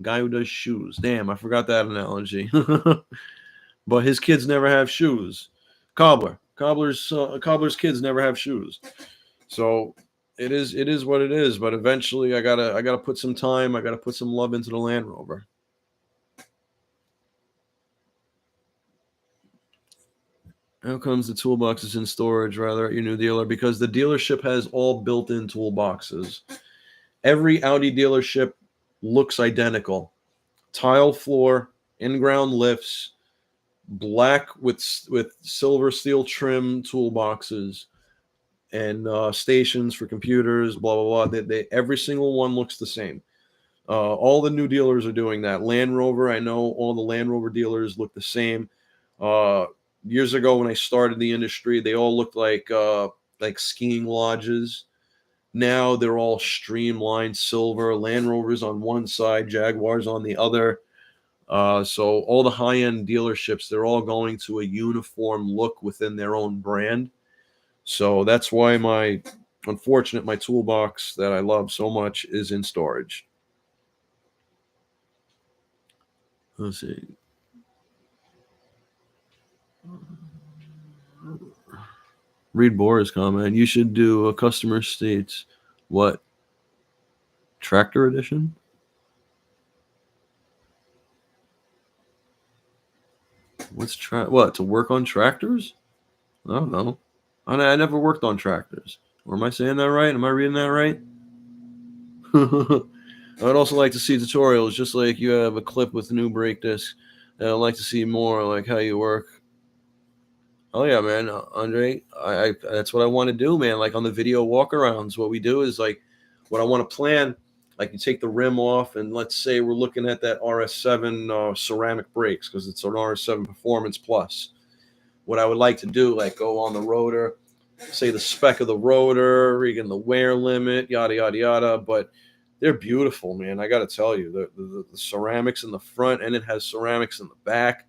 guy who does shoes. Damn, I forgot that analogy. But his kids never have shoes. Cobbler's kids never have shoes. So it is what it is. But eventually, I gotta put some time. I gotta put some love into the Land Rover. How comes the toolbox is in storage rather at your new dealer? Because the dealership has all built-in toolboxes. Every Audi dealership looks identical. Tile floor, in-ground lifts, black with silver steel trim toolboxes, and stations for computers, blah, blah, blah. Every single one looks the same. All the new dealers are doing that. Land Rover, I know all the Land Rover dealers look the same. Years ago when I started the industry, they all looked like skiing lodges. Now they're all streamlined silver. Land Rovers on one side, Jaguars on the other. So all the high-end dealerships, they're all going to a uniform look within their own brand. So that's why my toolbox that I love so much is in storage. Let's see. Read Boris' comment. You should do a customer states what? Tractor edition? What, to work on tractors? I don't know. I never worked on tractors. Or am I saying that right? Am I reading that right? I'd also like to see tutorials, just like you have a clip with new brake discs. I'd like to see more, like how you work. Oh yeah, man, Andre, I that's what I want to do, man. Like on the video walkarounds, what we do is like what I want to plan. Like you take the rim off, and let's say we're looking at that RS7 ceramic brakes because it's an RS7 Performance Plus. What I would like to do, like go on the rotor, say the spec of the rotor, again the wear limit, yada yada yada. But they're beautiful, man. I got to tell you, the ceramics in the front, and it has ceramics in the back.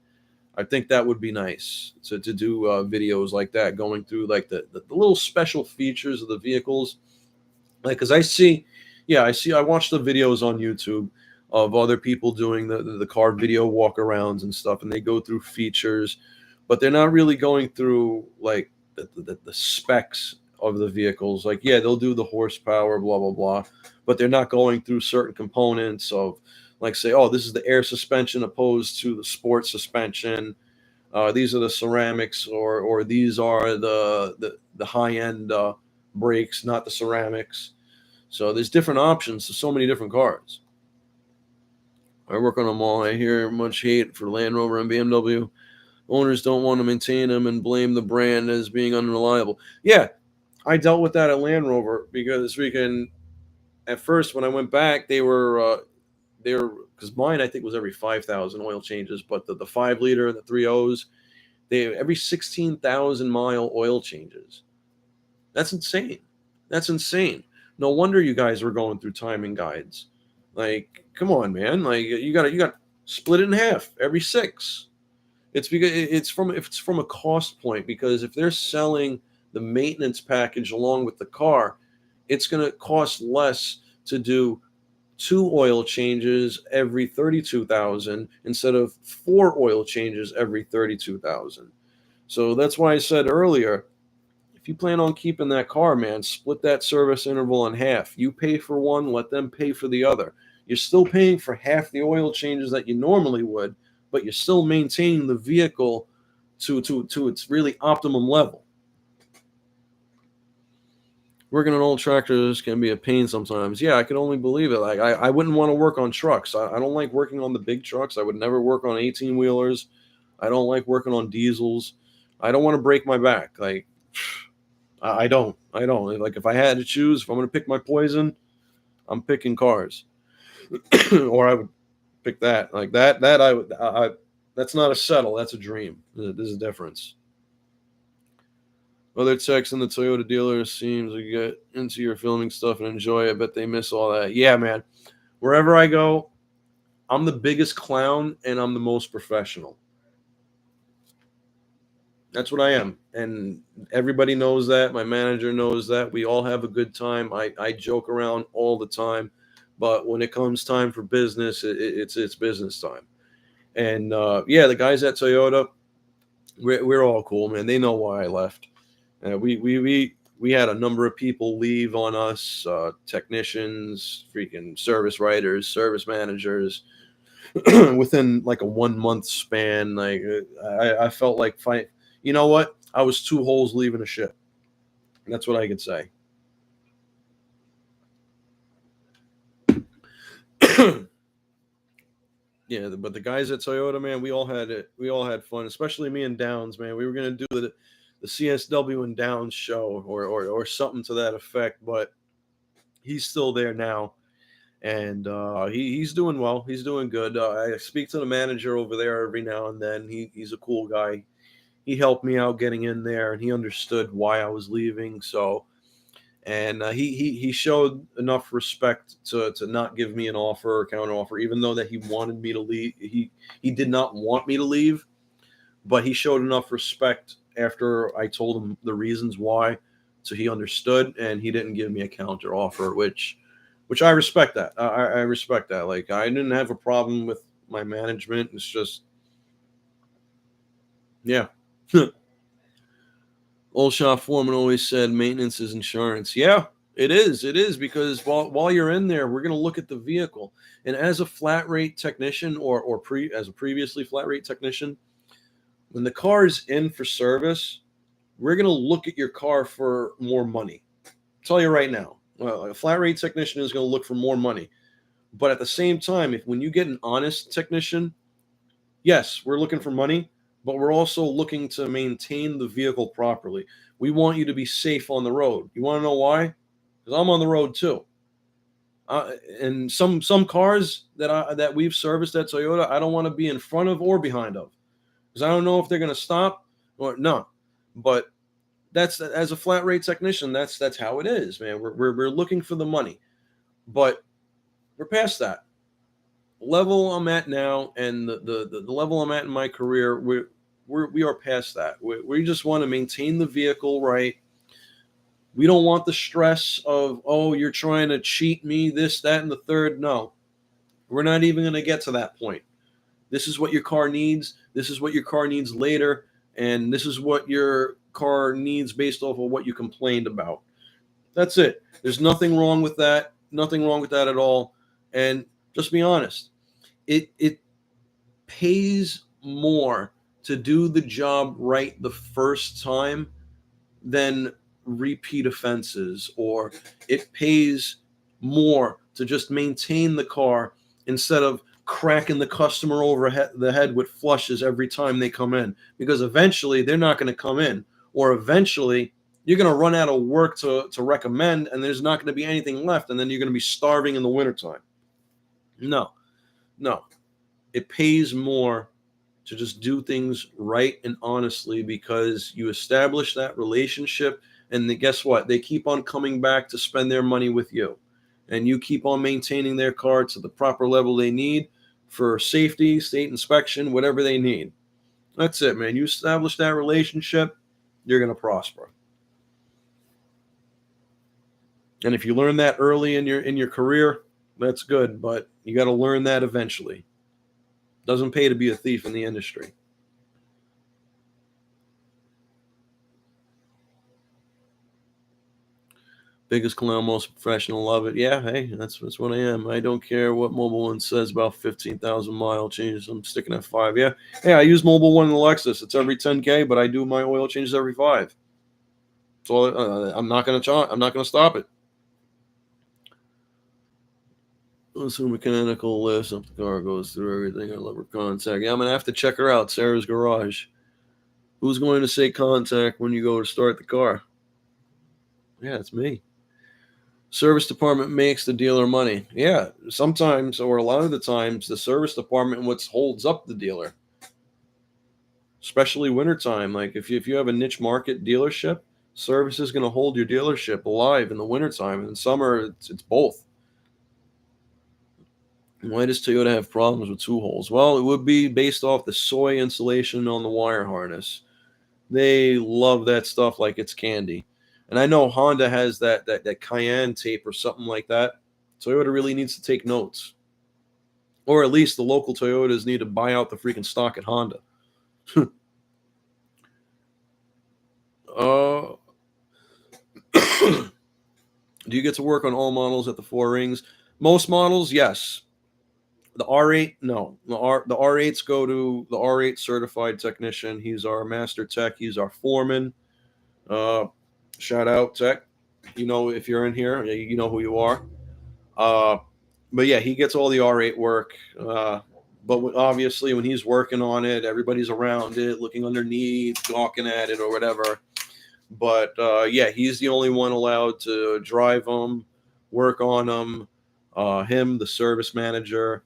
I think that would be nice to do videos like that, going through like the little special features of the vehicles. Like, because I watch the videos on YouTube of other people doing the car video walkarounds and stuff, and they go through features, but they're not really going through like the specs of the vehicles. Like, yeah, they'll do the horsepower, blah blah blah, but they're not going through certain components of, like, say, oh, this is the air suspension opposed to the sport suspension. These are the ceramics, or these are the high end brakes, not the ceramics. So there's different options to so many different cars. I work on them all. I hear much hate for Land Rover and BMW. Owners don't want to maintain them and blame the brand as being unreliable. Yeah, I dealt with that at Land Rover because at first when I went back, they were because mine I think was every 5,000 oil changes, but the 5 liter and the 3.0s, they every 16,000 mile oil changes. That's insane. That's insane. No wonder you guys were going through timing guides. Like, come on, man. Like, you got split it in half every 6. It's because it's from a cost point, because if they're selling the maintenance package along with the car, it's going to cost less to do 2 oil changes every 32,000 instead of 4 oil changes every 32,000. So that's why I said earlier, if you plan on keeping that car, man, split that service interval in half. You pay for one, let them pay for the other. You're still paying for half the oil changes that you normally would, but you're still maintaining the vehicle to its really optimum level. Working on old tractors can be a pain sometimes. Yeah, I can only believe it. Like, I wouldn't want to work on trucks. I don't like working on the big trucks. I would never work on 18 wheelers. I don't like working on diesels. I don't want to break my back. Like, I don't. I don't. Like, if I had to choose, if I'm going to pick my poison, I'm picking cars, or I would pick that. Like that. I would. That's not a settle. That's a dream. There's a difference. Other techs in the Toyota dealers seems to get into your filming stuff and enjoy it, but they miss all that. Yeah, man. Wherever I go, I'm the biggest clown and I'm the most professional. That's what I am. And everybody knows that. My manager knows that. We all have a good time. I joke around all the time. But when it comes time for business, it's business time. And yeah, the guys at Toyota, we're all cool, man. They know why I left. We had a number of people leave on us, technicians, freaking service writers, service managers, within like a 1 month span. Like, I felt like fight. You know what? I was 2 holes leaving a ship. That's what I could say. Yeah, but the guys at Toyota, man, we all had it. We all had fun, especially me and Downs, man. We were gonna do the CSW and Downs show, or something to that effect. But he's still there now, and he's doing well. He's doing good. I speak to the manager over there every now and then. He's a cool guy. He helped me out getting in there, and he understood why I was leaving. So, and he showed enough respect to not give me an offer or counter offer, even though that he wanted me to leave. He did not want me to leave, but he showed enough respect after I told him the reasons why, so he understood, and he didn't give me a counter offer, which I respect that. I respect that. Like, I didn't have a problem with my management. It's just, yeah. Old shop foreman always said maintenance is insurance. Yeah, it is. It is, because while you're in there, we're going to look at the vehicle. And as a flat rate technician, as a previously flat rate technician, when the car is in for service, we're going to look at your car for more money. I'll tell you right now, a flat rate technician is going to look for more money. But at the same time, when you get an honest technician, yes, we're looking for money, but we're also looking to maintain the vehicle properly. We want you to be safe on the road. You want to know why? Because I'm on the road too. And some cars that we've serviced at Toyota, I don't want to be in front of or behind of, because I don't know if they're going to stop or not. But that's, as a flat rate technician, that's how it is, man. We're looking for the money, but we're past that level I'm at now, and the level I'm at in my career. We are past that. We just want to maintain the vehicle right. We don't want the stress of, oh, you're trying to cheat me, this, that, and the third. No, we're not even going to get to that point. This is what your car needs. This is what your car needs later. And this is what your car needs based off of what you complained about. That's it. There's nothing wrong with that. Nothing wrong with that at all. And just be honest. It pays more to do the job right the first time than repeat offenses, or it pays more to just maintain the car instead of cracking the customer over the head with flushes every time they come in, because eventually they're not going to come in, or eventually you're going to run out of work to recommend, and there's not going to be anything left, and then you're going to be starving in the wintertime. No, it pays more to just do things right and honestly, because you establish that relationship, and guess what? They keep on coming back to spend their money with you, and you keep on maintaining their car to the proper level they need for safety, state inspection, whatever they need. That's it, man. You establish that relationship, you're going to prosper. And if you learn that early in your career, that's good, but you got to learn that eventually. Doesn't pay to be a thief in the industry. Biggest clown, most professional, love it. Yeah, hey, that's what I am. I don't care what Mobile One says about 15,000 mile changes. I'm sticking at 5. Yeah, hey, I use Mobile One in the Lexus. It's every 10K, but I do my oil changes every 5. So I'm not gonna I'm not gonna stop it. Let's do mechanical list. If the car goes through everything, I love her contact. Yeah, I'm gonna have to check her out. Sarah's Garage. Who's going to say contact when you go to start the car? Yeah, it's me. Service department makes the dealer money. Yeah, sometimes, or a lot of the times, the service department what holds up the dealer, especially wintertime. Like if you have a niche market dealership, service is going to hold your dealership alive in the wintertime. And in summer, it's both. Why does Toyota have problems with two holes? Well, it would be based off the soy insulation on the wire harness. They love that stuff like it's candy. And I know Honda has that Cayenne tape or something like that. Toyota really needs to take notes. Or at least the local Toyotas need to buy out the freaking stock at Honda. Do you get to work on all models at the Four Rings? Most models, yes. The R8, no. The R8s go to the R8 certified technician. He's our master tech. He's our foreman. Shout out, tech. You know, if you're in here, you know who you are. But yeah, he gets all the R8 work. But obviously, when he's working on it, everybody's around it, looking underneath, gawking at it, or whatever. But yeah, he's the only one allowed to drive them, work on them. Him, the service manager.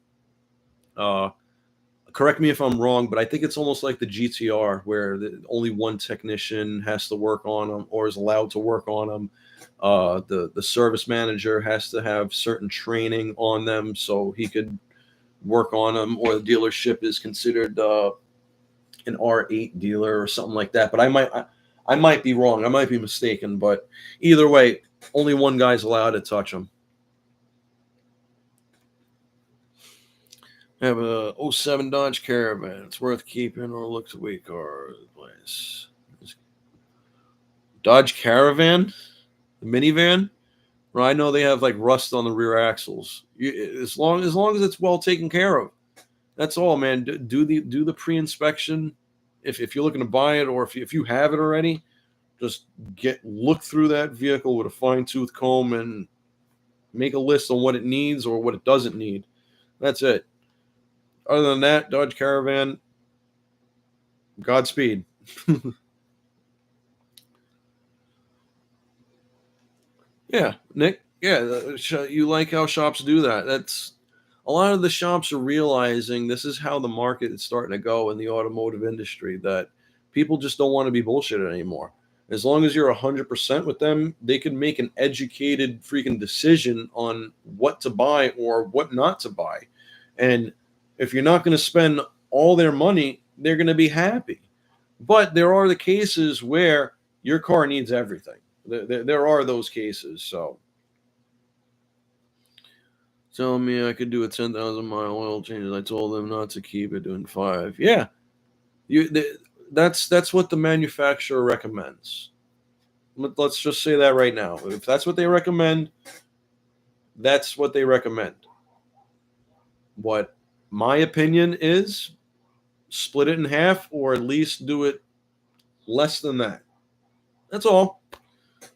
Correct me if I'm wrong, but I think it's almost like the GTR, where only one technician has to work on them or is allowed to work on them. The service manager has to have certain training on them so he could work on them, or the dealership is considered an R8 dealer or something like that. But I might be wrong. I might be mistaken. But either way, only one guy's allowed to touch them. I have a 07 Dodge Caravan. It's worth keeping or looks a weak car. Place. Dodge Caravan? The minivan? Well, I know they have like rust on the rear axles. As long as it's well taken care of. That's all, man. Do the pre-inspection. If you're looking to buy it, or if you have it already, just look through that vehicle with a fine-tooth comb and make a list on what it needs or what it doesn't need. That's it. Other than that, Dodge Caravan, Godspeed. Yeah, Nick. Yeah, you like how shops do that. That's a lot of the shops are realizing this is how the market is starting to go in the automotive industry, that people just don't want to be bullshitted anymore. As long as you're 100% with them, they can make an educated freaking decision on what to buy or what not to buy. And if you're not going to spend all their money, they're going to be happy. But there are the cases where your car needs everything. There are those cases. So telling me I could do a 10,000-mile oil change. I told them not to keep it doing 5. Yeah, you. That's what the manufacturer recommends. Let's just say that right now. If that's what they recommend, that's what they recommend. What my opinion is, split it in half, or at least do it less than that. That's all.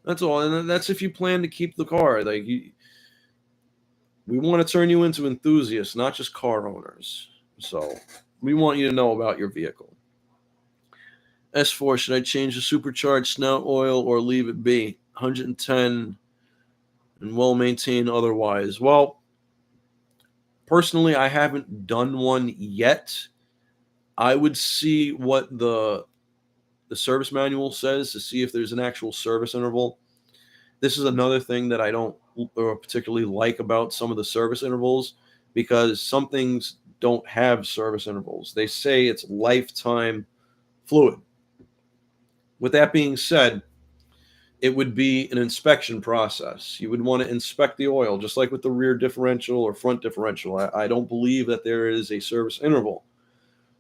That's all, and that's if you plan to keep the car. We want to turn you into enthusiasts, not just car owners. So we want you to know about your vehicle. S4, should I change the supercharged snout oil or leave it be? 110 and well maintained otherwise. Well, personally, I haven't done one yet. I would see what the service manual says to see if there's an actual service interval. This is another thing that I don't particularly like about some of the service intervals, because some things don't have service intervals. They say it's lifetime fluid. With that being said, it would be an inspection process. You would want to inspect the oil, just like with the rear differential or front differential. I don't believe that there is a service interval.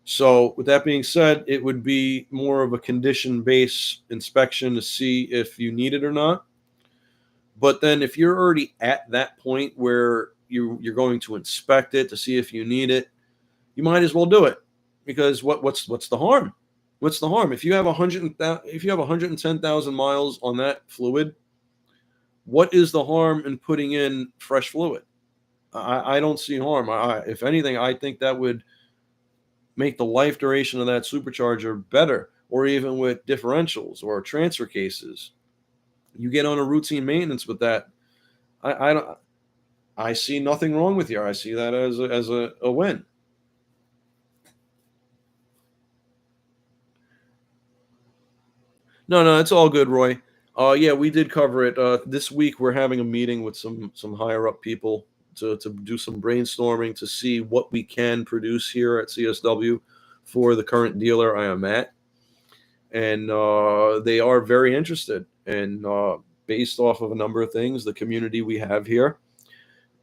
So, with that being said, it would be more of a condition-based inspection to see if you need it or not. But then, if you're already at that point where you're going to inspect it to see if you need it, you might as well do it, because what's the harm? What's the harm if you have 110,000 miles on that fluid? What is the harm in putting in fresh fluid? I don't see harm. If anything, I think that would make the life duration of that supercharger better, or even with differentials or transfer cases. You get on a routine maintenance with that. I don't. I see nothing wrong with you. I see that as a win. No, it's all good, Roy. Yeah, we did cover it. This week we're having a meeting with some higher up people to do some brainstorming to see what we can produce here at CSW for the current dealer I am at, and they are very interested. And based off of a number of things, the community we have here,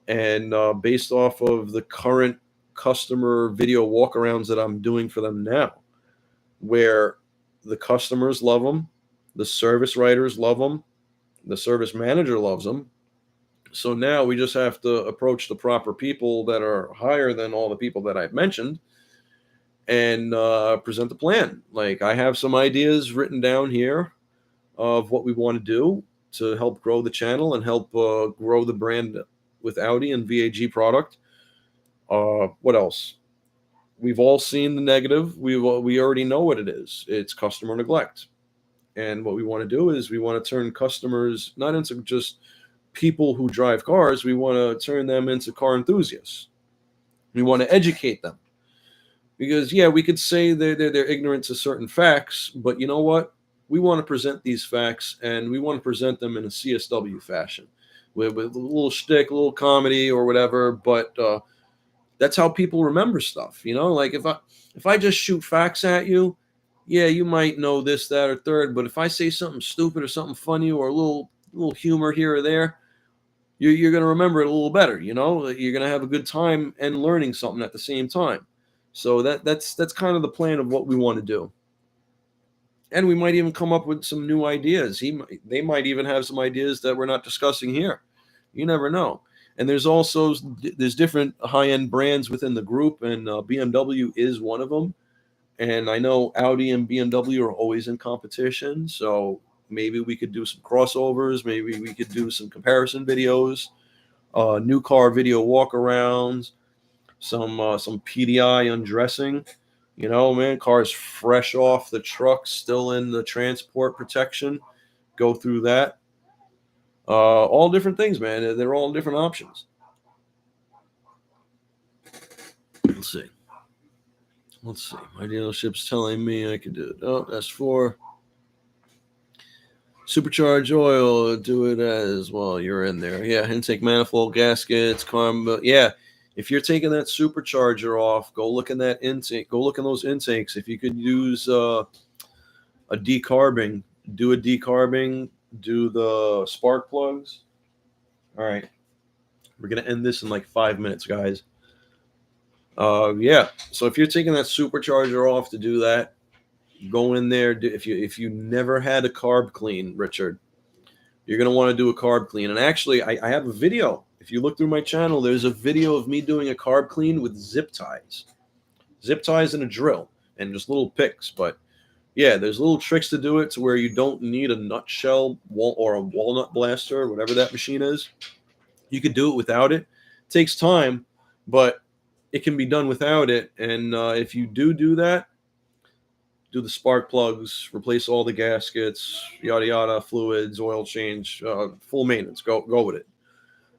and based off of the current customer video walkarounds that I'm doing for them now, where the customers love them, the service writers love them, the service manager loves them. So now we just have to approach the proper people that are higher than all the people that I've mentioned, and present the plan. Like, I have some ideas written down here of what we want to do to help grow the channel and help grow the brand with Audi and VAG product. What else? We've all seen the negative. We already know what it is. It's customer neglect. And what we want to do is we want to turn customers not into just people who drive cars. We want to turn them into car enthusiasts. We want to educate them. Because, yeah, we could say they're ignorant to certain facts, but you know what? We want to present these facts, and we want to present them in a CSW fashion, with a little shtick, a little comedy or whatever. But that's how people remember stuff. Like, if I just shoot facts at you, yeah, you might know this, that, or third. But if I say something stupid or something funny or a little humor here or there, you're going to remember it a little better. You're going to have a good time and learning something at the same time. So that's kind of the plan of what we want to do. And we might even come up with some new ideas. They might even have some ideas that we're not discussing here. You never know. And there's different high-end brands within the group, and BMW is one of them. And I know Audi and BMW are always in competition, so maybe we could do some crossovers. Maybe we could do some comparison videos, new car video walkarounds, some PDI undressing. Man, cars fresh off the truck, still in the transport protection. Go through that. All different things, man. They're all different options. Let's see. My dealership's telling me I could do it. Oh, that's for supercharged oil. Do it as well. You're in there. Yeah, intake manifold, gaskets, karma. Yeah, if you're taking that supercharger off, go look in that intake. Go look in those intakes. If you could use a decarbing, do a decarbing. do the spark plugs. All right, we're gonna end this in like 5 minutes, guys. Yeah. So if you're taking that supercharger off to do that, go in there. If you never had a carb clean, Richard, you're gonna want to do a carb clean. And actually, I have a video. If you look through my channel, there's a video of me doing a carb clean with zip ties and a drill, and just little picks. But yeah, there's little tricks to do it to where you don't need a nutshell or a walnut blaster, whatever that machine is. You could do it without it. It takes time, but it can be done without it. And if you do that, do the spark plugs, replace all the gaskets, yada yada, fluids, oil change, full maintenance. Go with it.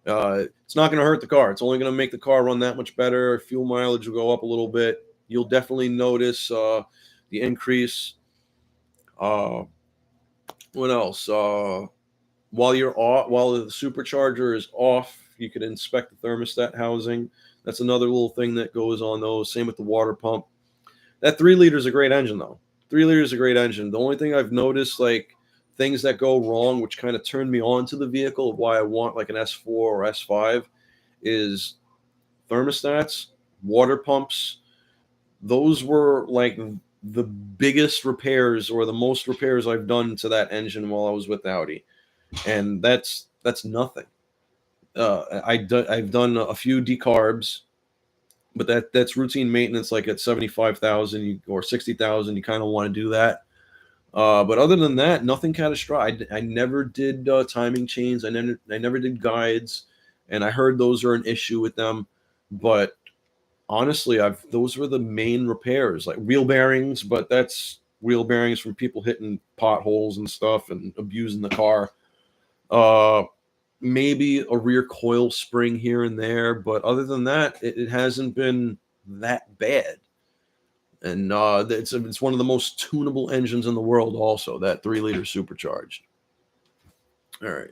It's not going to hurt the car. It's only going to make the car run that much better. Fuel mileage will go up a little bit. You'll definitely notice the increase. Uh, what else? While the supercharger is off, you could inspect the thermostat housing. That's another little thing that goes on those. Same with the water pump. That 3 liter is a great engine, though. 3 liter is a great engine. The only thing I've noticed, like things that go wrong, which kind of turned me on to the vehicle, of why I want like an S4 or S5, is thermostats, water pumps. Those were like the biggest repairs or the most repairs I've done to that engine while I was with Audi, and that's nothing. I've done a few decarbs, but that's routine maintenance. Like at 75,000 or 60,000, you kind of want to do that. But other than that, nothing catastrophic. I never did timing chains. I never did guides, and I heard those are an issue with them. But honestly, those were the main repairs, like wheel bearings. But that's wheel bearings from people hitting potholes and stuff and abusing the car. Uh, Maybe a rear coil spring here and there, but other than that, it hasn't been that bad. And it's one of the most tunable engines in the world. Also, that 3 liter supercharged. All right,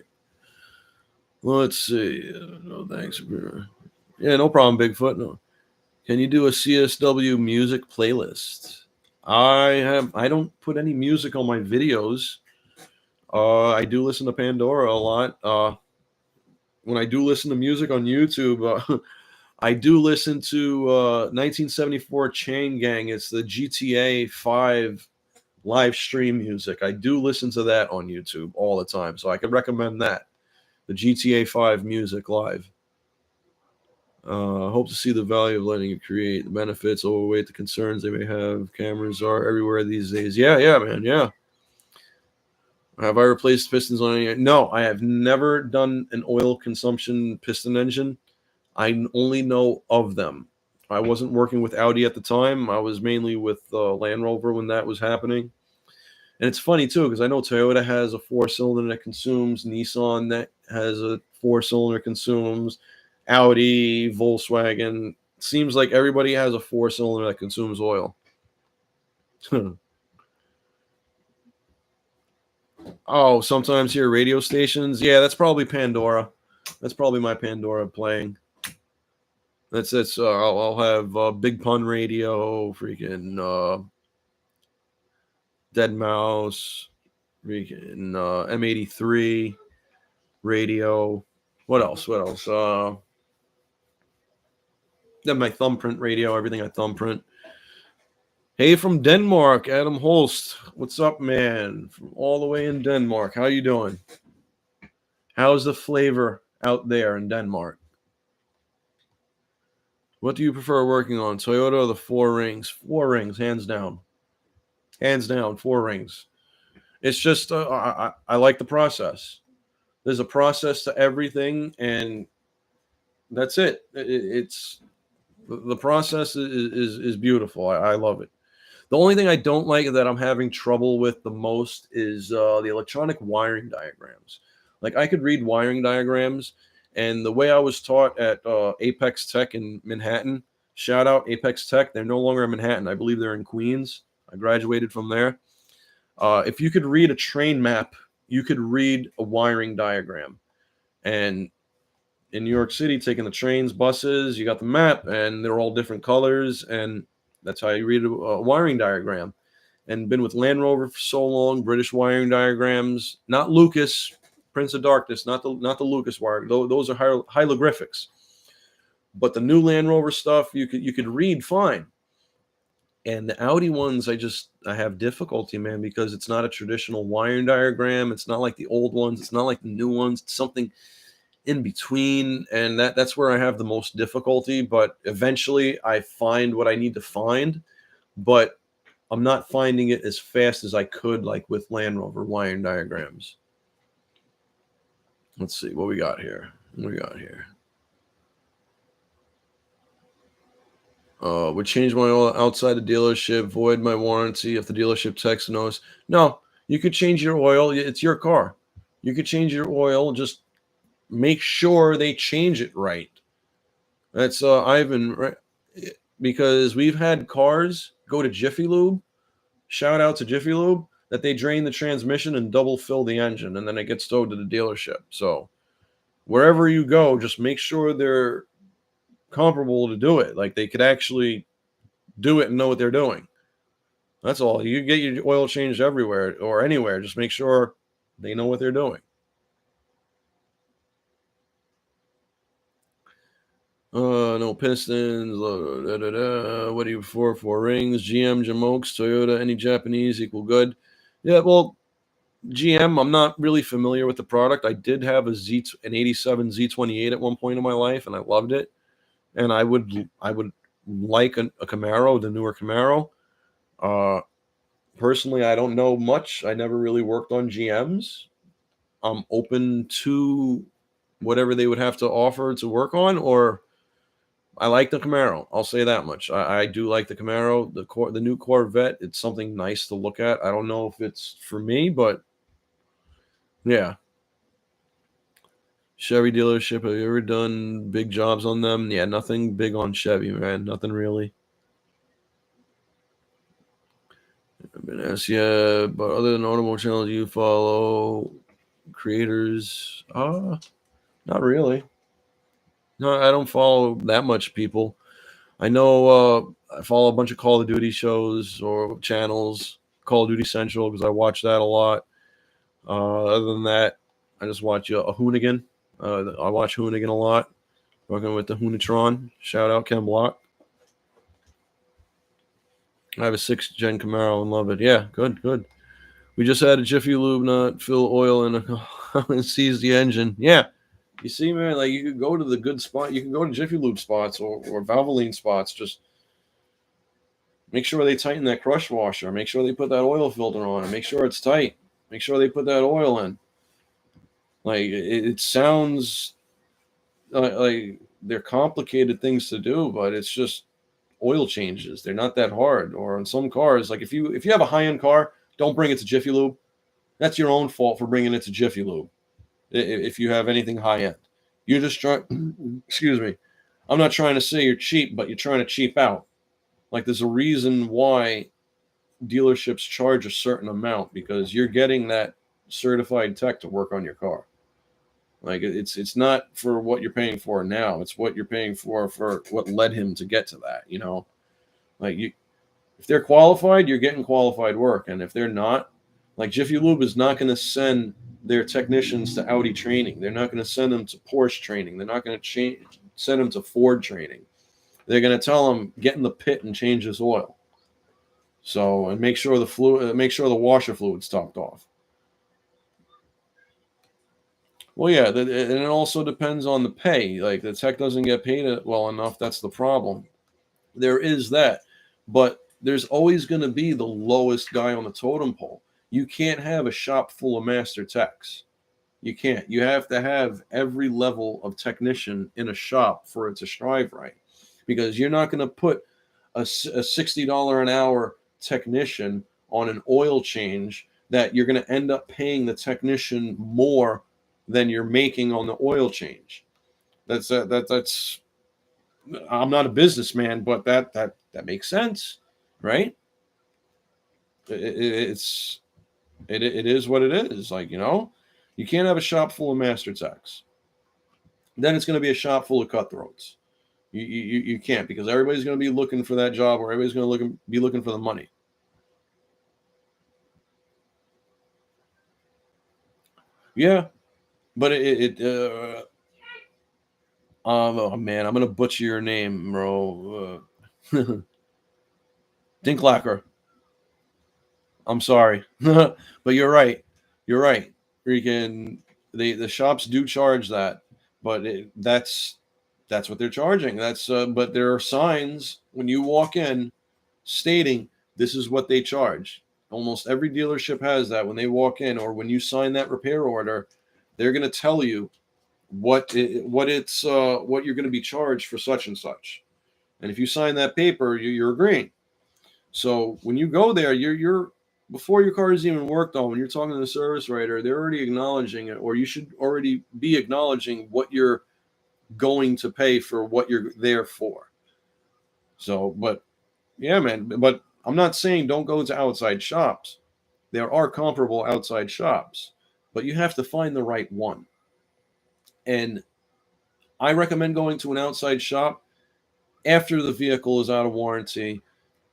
let's see. No thanks. Yeah, no problem, Bigfoot. No. Can you do a CSW music playlist? I don't put any music on my videos. I do listen to Pandora a lot. When I do listen to music on YouTube, I do listen to 1974 Chain Gang. It's the GTA 5 live stream music. I do listen to that on YouTube all the time, so I can recommend that. The GTA 5 music live. Hope to see the value of letting it create. The benefits overweight the concerns they may have. Cameras are everywhere these days. Yeah, man, yeah. Have I replaced pistons on any? No, I have never done an oil consumption piston engine. I only know of them. I wasn't working with Audi at the time. I was mainly with Land Rover when that was happening. And it's funny too, because I know Toyota has a 4-cylinder that consumes, Nissan that has a 4-cylinder consumes, Audi, Volkswagen. Seems like everybody has a 4-cylinder that consumes oil. Oh, sometimes hear radio stations. Yeah, that's probably Pandora. That's probably my Pandora playing. That's. I'll have Big Pun Radio, freaking Dead Mouse, freaking M83 radio. What else? What else? Then my thumbprint radio. Everything I thumbprint. Hey, from Denmark, Adam Holst. What's up, man? From all the way in Denmark. How you doing? How's the flavor out there in Denmark? What do you prefer working on, Toyota or the 4 rings? 4 rings, hands down. Hands down, 4 rings. It's just I like the process. There's a process to everything, and that's it. It's the process is beautiful. I love it. The only thing I don't like that I'm having trouble with the most is the electronic wiring diagrams. Like I could read wiring diagrams, and the way I was taught at Apex Tech in Manhattan, shout out Apex Tech. They're no longer in Manhattan. I believe they're in Queens. I graduated from there. If you could read a train map, you could read a wiring diagram. And in New York City, taking the trains, buses, you got the map, and they're all different colors, and that's how you read a wiring diagram. and been with Land Rover for so long. British wiring diagrams, not Lucas, Prince of Darkness, not the Lucas wire. Those are hieroglyphics. But the new Land Rover stuff, you could read fine. And the Audi ones, I have difficulty, man, because it's not a traditional wiring diagram. It's not like the old ones. It's not like the new ones. It's something in between, and that's where I have the most difficulty. But eventually, I find what I need to find, but I'm not finding it as fast as I could, like with Land Rover wiring diagrams. Let's see what we got here. Would change my oil outside the dealership, void my warranty if the dealership texts knows. No, you could change your oil. It's your car. You could change your oil. Just make sure they change it right. That's Ivan, right? Because we've had cars go to Jiffy Lube. Shout out to Jiffy Lube, that they drain the transmission and double fill the engine, and then it gets towed to the dealership. So wherever you go, just make sure they're comparable to do it. Like they could actually do it and know what they're doing. That's all. You get your oil changed everywhere or anywhere. Just make sure they know what they're doing. No pistons. What do you for? Four rings. GM, Jamokes, Toyota, any Japanese equal good. Yeah, well, GM, I'm not really familiar with the product. I did have an '87 Z28 at one point in my life, and I loved it. And I would like a Camaro, the newer Camaro. Personally, I don't know much. I never really worked on GMs. I'm open to whatever they would have to offer to work on, or I like the Camaro. I'll say that much. I do like the Camaro, the new Corvette. It's something nice to look at. I don't know if it's for me, but yeah. Chevy dealership. Have you ever done big jobs on them? Yeah, nothing big on Chevy, man. Nothing really. I've been asked, yeah, but other than automotive channels you follow, creators, not really. No, I don't follow that much people. I know I follow a bunch of Call of Duty shows or channels, Call of Duty Central, because I watch that a lot. Other than that, I just watch a Hoonigan. I watch Hoonigan a lot. Working with the Hoonitron. Shout out Ken Block. I have a 6th gen Camaro and love it. Yeah, good. We just had a Jiffy Lube nut fill oil in and seize the engine. Yeah. You see, man, like you could go to the good spot. You can go to Jiffy Lube spots or Valvoline spots. Just make sure they tighten that crush washer. Make sure they put that oil filter on and make sure it's tight. Make sure they put that oil in. Like it sounds like they're complicated things to do, but it's just oil changes. They're not that hard. Or in some cars, like if you have a high-end car, don't bring it to Jiffy Lube. That's your own fault for bringing it to Jiffy Lube. If you have anything high-end, you're just trying. Excuse me. I'm not trying to say you're cheap, but you're trying to cheap out. Like there's a reason why dealerships charge a certain amount, because you're getting that certified tech to work on your car. Like it's not for what you're paying for now. It's what you're paying for what led him to get to that. Like if they're qualified, you're getting qualified work, and if they're not, like Jiffy Lube is not going to send their technicians to Audi training. They're not going to send them to Porsche training. They're not going to send them to Ford training. They're going to tell them get in the pit and change this oil. So and make sure the washer fluid's topped off. Well, yeah, and it also depends on the pay. Like the tech doesn't get paid well enough. That's the problem. There is that, but there's always going to be the lowest guy on the totem pole. You can't have a shop full of master techs. You can't. You have to have every level of technician in a shop for it to strive right, because you're not going to put a $60 an hour technician on an oil change that you're going to end up paying the technician more than you're making on the oil change. That's I'm not a businessman, but that makes sense, right? It is what it is. Like you can't have a shop full of master techs. Then it's going to be a shop full of cutthroats. You can't, because everybody's going to be looking for that job, or everybody's going to be looking for the money. Yeah, but oh man, I'm gonna butcher your name, bro. Dinklacker. I'm sorry, but you're right. You're right. Freaking the shops do charge that, but that's what they're charging. That's but there are signs when you walk in stating this is what they charge. Almost every dealership has that when they walk in, or when you sign that repair order, they're going to tell you what you're going to be charged for such and such. And if you sign that paper, you're agreeing. So when you go there, you're before your car is even worked on, when you're talking to the service writer, they're already acknowledging it, or you should already be acknowledging what you're going to pay for what you're there for. So, but yeah, man, but I'm not saying don't go to outside shops. There are comparable outside shops, but you have to find the right one. And I recommend going to an outside shop after the vehicle is out of warranty,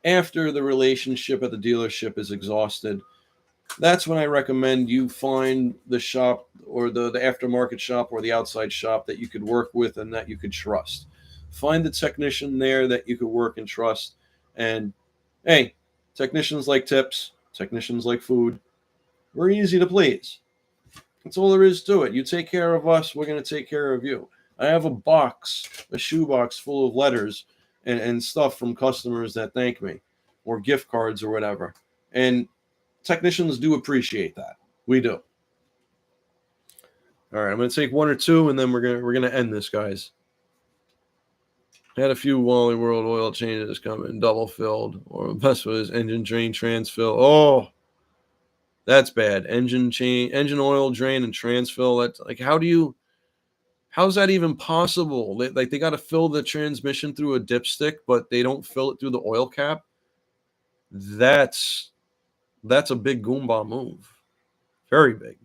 after the relationship at the dealership is exhausted. That's when I recommend you find the shop, or the aftermarket shop, or the outside shop that you could work with and that you could trust. Find the technician there that you could work and trust. And hey, technicians like tips, technicians like food. We're easy to please. That's all there is to it. You take care of us, we're going to take care of you. I have a shoebox full of letters and stuff from customers that thank me, or gift cards or whatever. And technicians do appreciate that. We do. All right, I'm going to take one or two, and then we're gonna end this, guys. Had a few Wally World oil changes coming, double filled, or the best was engine drain transfill. Oh, that's bad. Engine oil drain and transfill. That's like, how's that even possible? They got to fill the transmission through a dipstick, but they don't fill it through the oil cap. That's that's a big Goomba move. Very big.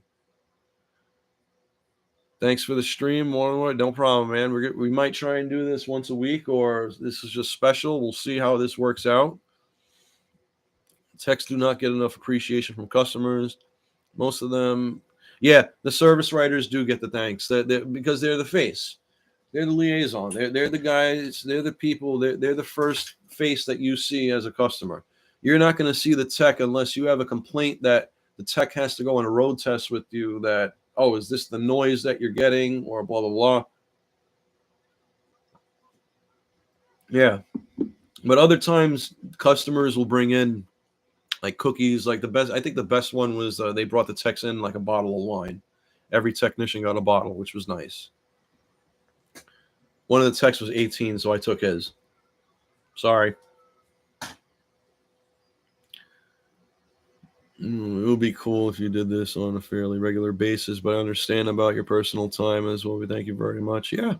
Thanks for the stream, more. No problem, man. We might try and do this once a week, or this is just special. We'll see how this works out. Techs do not get enough appreciation from customers. Most of them, yeah, the service writers do get the thanks because they're the face. They're the liaison. They're the guys. They're the people. They're the first face that you see as a customer. You're not going to see the tech unless you have a complaint that the tech has to go on a road test with you. That, oh, is this the noise that you're getting, or blah blah blah. Yeah, but other times customers will bring in like cookies. Like the best, I think the best one was they brought the techs in like a bottle of wine. Every technician got a bottle, which was nice. One of the techs was 18, so I took his. Sorry. It would be cool if you did this on a fairly regular basis, but I understand about your personal time as well. We thank you very much. Yeah.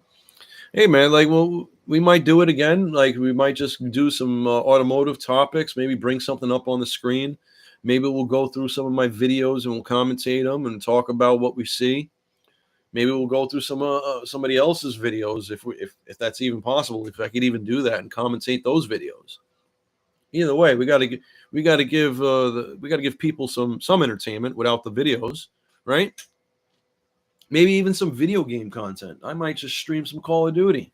Hey, man, like, well, we might do it again. Like, we might just do some automotive topics, maybe bring something up on the screen. Maybe we'll go through some of my videos and we'll commentate them and talk about what we see. Maybe we'll go through somebody else's videos if that's even possible. If I could even do that and commentate those videos. Either way, we got to give people some entertainment without the videos, right? Maybe even some video game content. I might just stream some Call of Duty.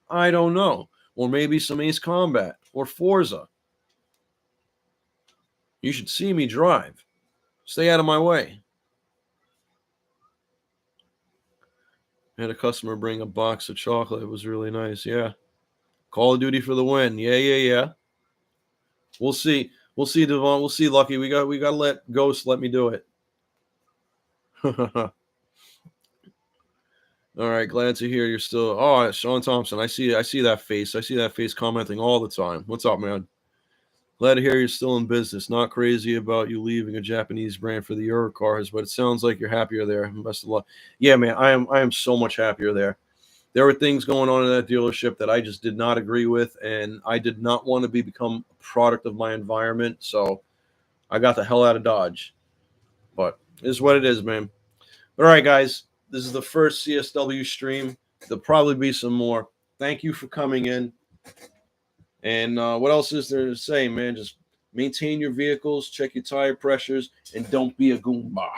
I don't know. Or maybe some Ace Combat or Forza. You should see me drive. Stay out of my way. I had a customer bring a box of chocolate. It was really nice. Yeah. Call of Duty for the win. Yeah. We'll see. We'll see, Devon. We'll see, Lucky. We got to let Ghost let me do it. All right, glad to hear you're still. Oh, Sean Thompson. I see that face. I see that face commenting all the time. What's up, man? Glad to hear you're still in business. Not crazy about you leaving a Japanese brand for the Euro cars, but it sounds like you're happier there. Best of luck. Yeah, man, I am so much happier there. There were things going on in that dealership that I just did not agree with, and I did not want to become a product of my environment. So I got the hell out of Dodge. But it is what it is, man. All right, guys. This is the first CSW stream. There'll probably be some more. Thank you for coming in. And what else is there to say, man? Just maintain your vehicles, check your tire pressures, and don't be a Goomba.